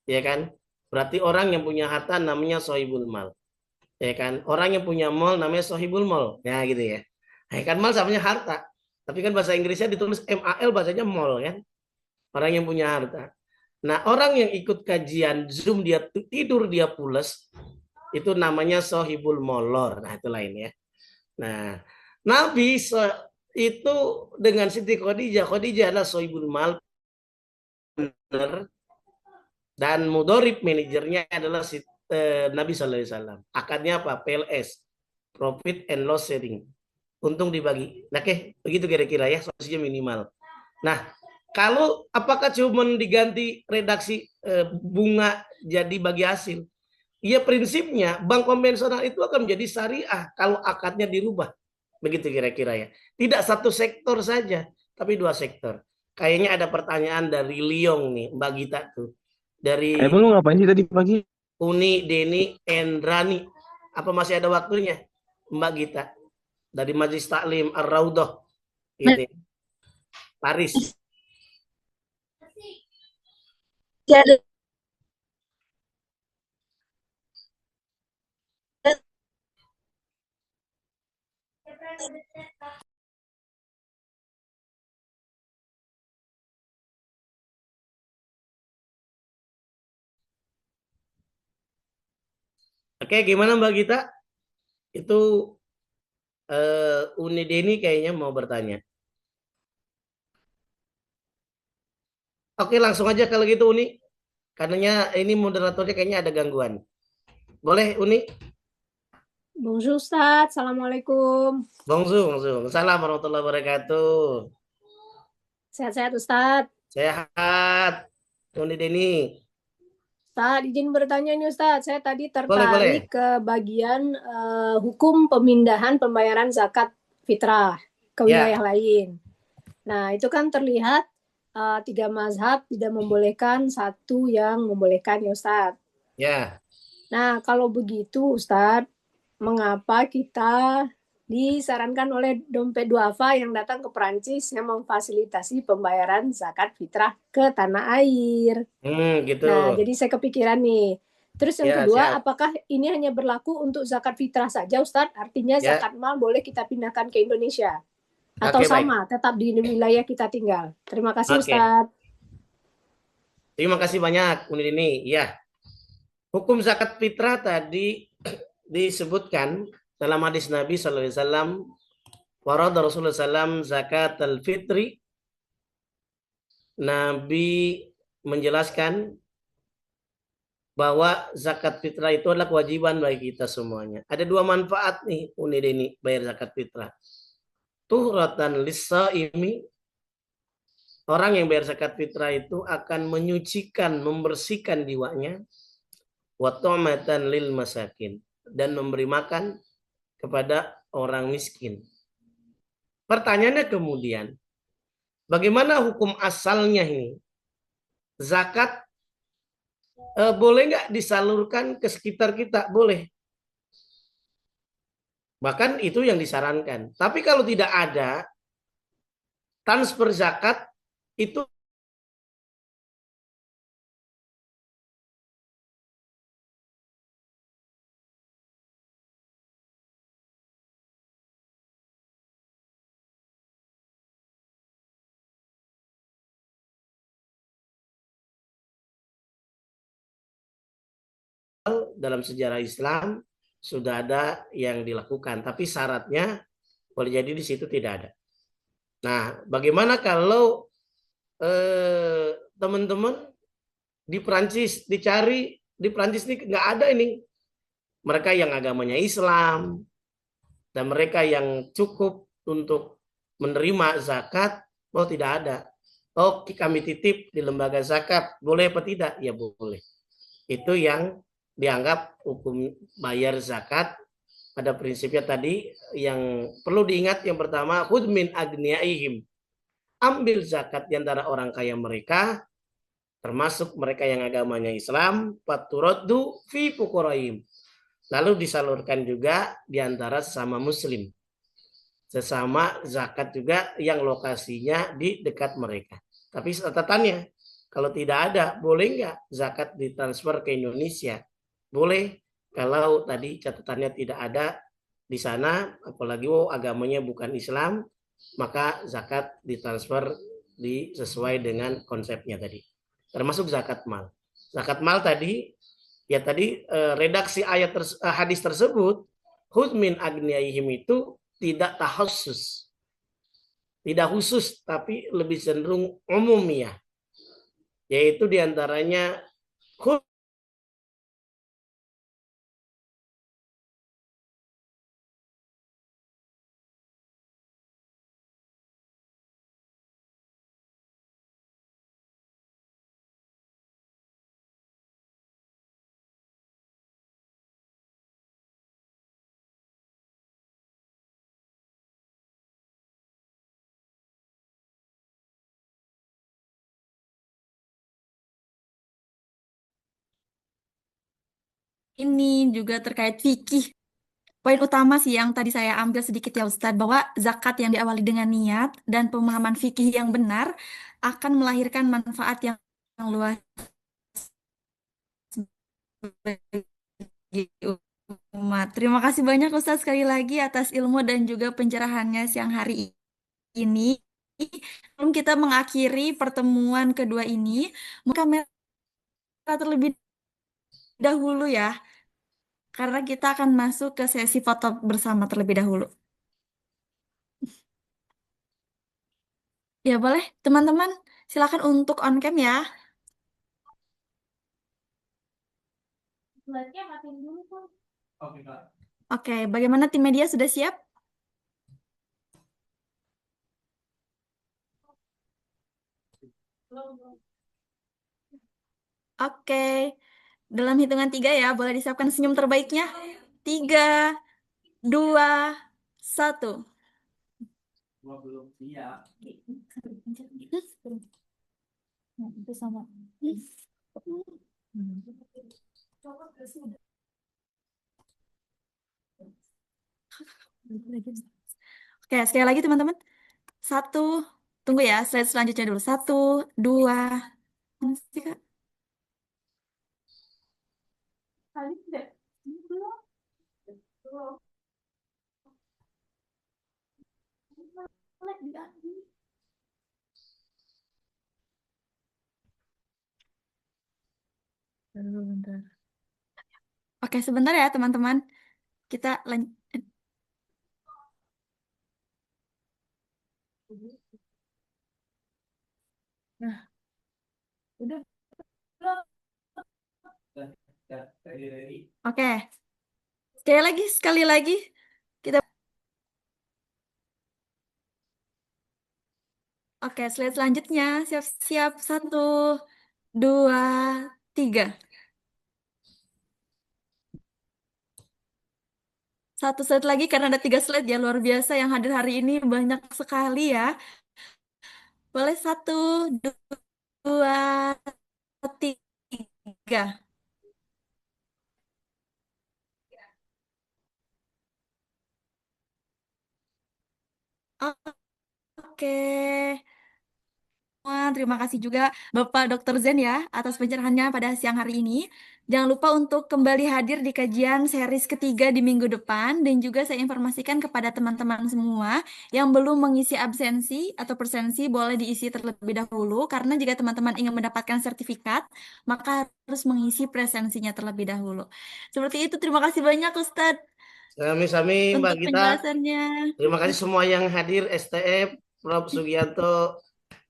ya kan? Berarti orang yang punya harta namanya sahibul mal, ya kan? Orang yang punya mal namanya sahibul mal, ya gitu ya. Nah, kan mal samanya harta, tapi kan bahasa Inggrisnya ditulis MAL, bahasanya mall kan? Orang yang punya harta. Nah, orang yang ikut kajian Zoom dia tidur dia pules, itu namanya sahibul molor. Nah, itu lain ya. Nah, Nabi itu dengan Siti Khadijah, Khadijah adalah sahibul mal. Dan mudorib manajernya adalah Nabi SAW. Akadnya apa? PLS, profit and loss sharing, untung dibagi. Nah, begitu kira-kira ya, solusinya minimal. Nah, kalau apakah cuma diganti redaksi bunga jadi bagi hasil? Ya prinsipnya bank konvensional itu akan menjadi syariah kalau akadnya dirubah. Begitu kira-kira ya. Tidak satu sektor saja, tapi 2 sektor. Kayaknya ada pertanyaan dari Liong nih, Mbak Gita tuh. Dari Emang lu ngapain sih tadi pagi? Uni, Deni, Endrani. Apa masih ada waktunya? Mbak Gita. Dari Majelis Taklim Ar-Raudhah. Gitu. Paris. Jadi, Oke, gimana Mbak Gita? Itu Uni Deni kayaknya mau bertanya. Oke, langsung aja kalau gitu Uni. Karenanya ini moderatornya kayaknya ada gangguan. Boleh Uni? Bonjour Ustaz, Assalamualaikum. Bonjour. Assalamualaikum warahmatullahi wabarakatuh. Sehat-sehat Ustaz. Sehat. Uni Deni. Ustaz, izin bertanya nih Ustaz. Saya tadi Boleh. tertarik ke bagian hukum pemindahan pembayaran zakat fitrah ke wilayah lain. Nah, itu kan terlihat 3 mazhab tidak membolehkan, 1 yang membolehkan ya Ustaz. Ya. Nah, kalau begitu Ustaz, mengapa kita disarankan oleh dompet duafa yang datang ke Perancis yang memfasilitasi pembayaran zakat fitrah ke tanah air. gitu. Nah, jadi saya kepikiran nih. Terus yang Ya, kedua, siap. apakah ini hanya berlaku untuk zakat fitrah saja, Ustadz? Artinya Ya. zakat mal boleh kita pindahkan ke Indonesia? Atau Oke, baik. sama, tetap di wilayah kita tinggal? Terima kasih, Oke. Ustadz. Terima kasih banyak, Uni ini. Ya, hukum zakat fitrah tadi disebutkan dalam hadis Nabi Sallallahu Alaihi Wasallam, warada Rasulullah SAW zakat al-fitri. Nabi menjelaskan bahwa zakat fitrah itu adalah kewajiban bagi kita semuanya. Ada dua manfaat nih, Uni ini bayar zakat fitrah. Tuhratan lis-shaimi, orang yang bayar zakat fitrah itu akan menyucikan, membersihkan jiwanya, wa tu'matan lil masakin, dan memberi makan kepada orang miskin. Pertanyaannya kemudian, bagaimana hukum asalnya ini? Zakat boleh nggak disalurkan ke sekitar kita? Boleh. Bahkan itu yang disarankan. Tapi kalau tidak ada, transfer zakat itu dalam sejarah Islam sudah ada yang dilakukan. Tapi syaratnya boleh jadi di situ tidak ada. Nah, bagaimana kalau teman-teman di Prancis dicari, di Prancis ini nggak ada ini. Mereka yang agamanya Islam dan mereka yang cukup untuk menerima zakat, oh tidak ada. Oh, kami titip di lembaga zakat, boleh apa tidak? Ya boleh. Itu yang dianggap hukum bayar zakat. Pada prinsipnya tadi yang perlu diingat, yang pertama, khudh min agniyaihim, ambil zakat di antara orang kaya mereka, termasuk mereka yang agamanya Islam, faturaddu fi fuqaraihim, lalu disalurkan juga di antara sesama muslim, sesama zakat juga yang lokasinya di dekat mereka. Tapi catatannya, kalau tidak ada, boleh nggak zakat ditransfer ke Indonesia? Boleh, kalau tadi catatannya tidak ada di sana, apalagi agamanya bukan Islam, maka zakat ditransfer sesuai dengan konsepnya tadi. Termasuk zakat mal. Zakat mal tadi, ya tadi redaksi ayat hadis tersebut, khudh min agniyaihim itu tidak takhassus, tidak khusus, tapi lebih cenderung umum ya. Yaitu diantaranya khudh Ini juga terkait fikih. Poin utama sih yang tadi saya ambil sedikit ya Ustadz, bahwa zakat yang diawali dengan niat dan pemahaman fikih yang benar akan melahirkan manfaat yang luas bagi umat. Terima kasih banyak Ustadz sekali lagi atas ilmu dan juga pencerahannya siang hari ini. Sebelum kita mengakhiri pertemuan kedua ini, maka kamera terlebih dahulu ya, karena kita akan masuk ke sesi foto bersama terlebih dahulu. Ya boleh, teman-teman, silakan untuk on cam ya. Oke, bagaimana tim media sudah siap? Oke, dalam hitungan 3 ya, boleh disiapkan senyum terbaiknya. 3, 2, 1. Nah, itu sama. Oke, sekali lagi teman-teman. 1, tunggu ya, slide selanjutnya dulu. 1, 2, mana sih, Kak? Bentar. Oke, sebentar ya teman-teman. Kita lanjut. Nah, udah. Oke, sekali lagi kita. Oke, slide selanjutnya. Siap-siap. 1, 2, 3. Satu slide lagi karena ada 3 slide ya, luar biasa yang hadir hari ini banyak sekali ya. Boleh 1, 2, 3. Oke. Terima kasih juga Bapak Dr. Zen ya atas pencerahannya pada siang hari ini. Jangan lupa untuk kembali hadir di kajian series ketiga di minggu depan dan juga saya informasikan kepada teman-teman semua yang belum mengisi absensi atau presensi boleh diisi terlebih dahulu karena jika teman-teman ingin mendapatkan sertifikat maka harus mengisi presensinya terlebih dahulu. Seperti itu, terima kasih banyak Ustadz Sami-sami Mbak untuk Gita. penjelasannya. Terima kasih semua yang hadir, STF, Prof. Sugianto,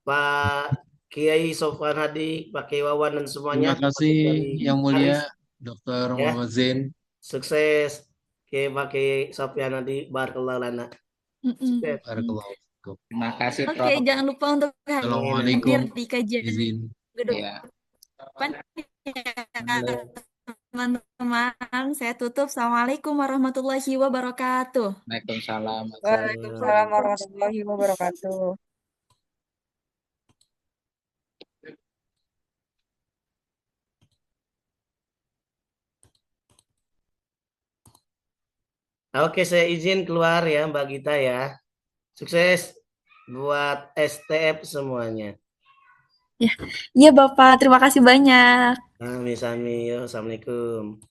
Pak Kiai Sofwan Hadi, Pak Kiai Wawan dan semuanya. Terima kasih Yang Mulia Haris. Dr. Ya. Muhammad Zain. Sukses Pak Kiai Sofwan Hadi, barakallahu lana. Sukses. Barakallahu fikum. Terima kasih, Oke, Prof. jangan lupa untuk Assalamualaikum. hadir di kajian Izin. minggu Ya. depan ya, teman-teman. Saya tutup. Assalamualaikum warahmatullahi wabarakatuh. Waalaikumsalam. Waalaikumsalam warahmatullahi wabarakatuh. Oke, saya izin keluar ya Mbak Gita ya. Sukses buat STF semuanya. Ya, iya Bapak. Terima kasih banyak. Sami-sami. Assalamualaikum.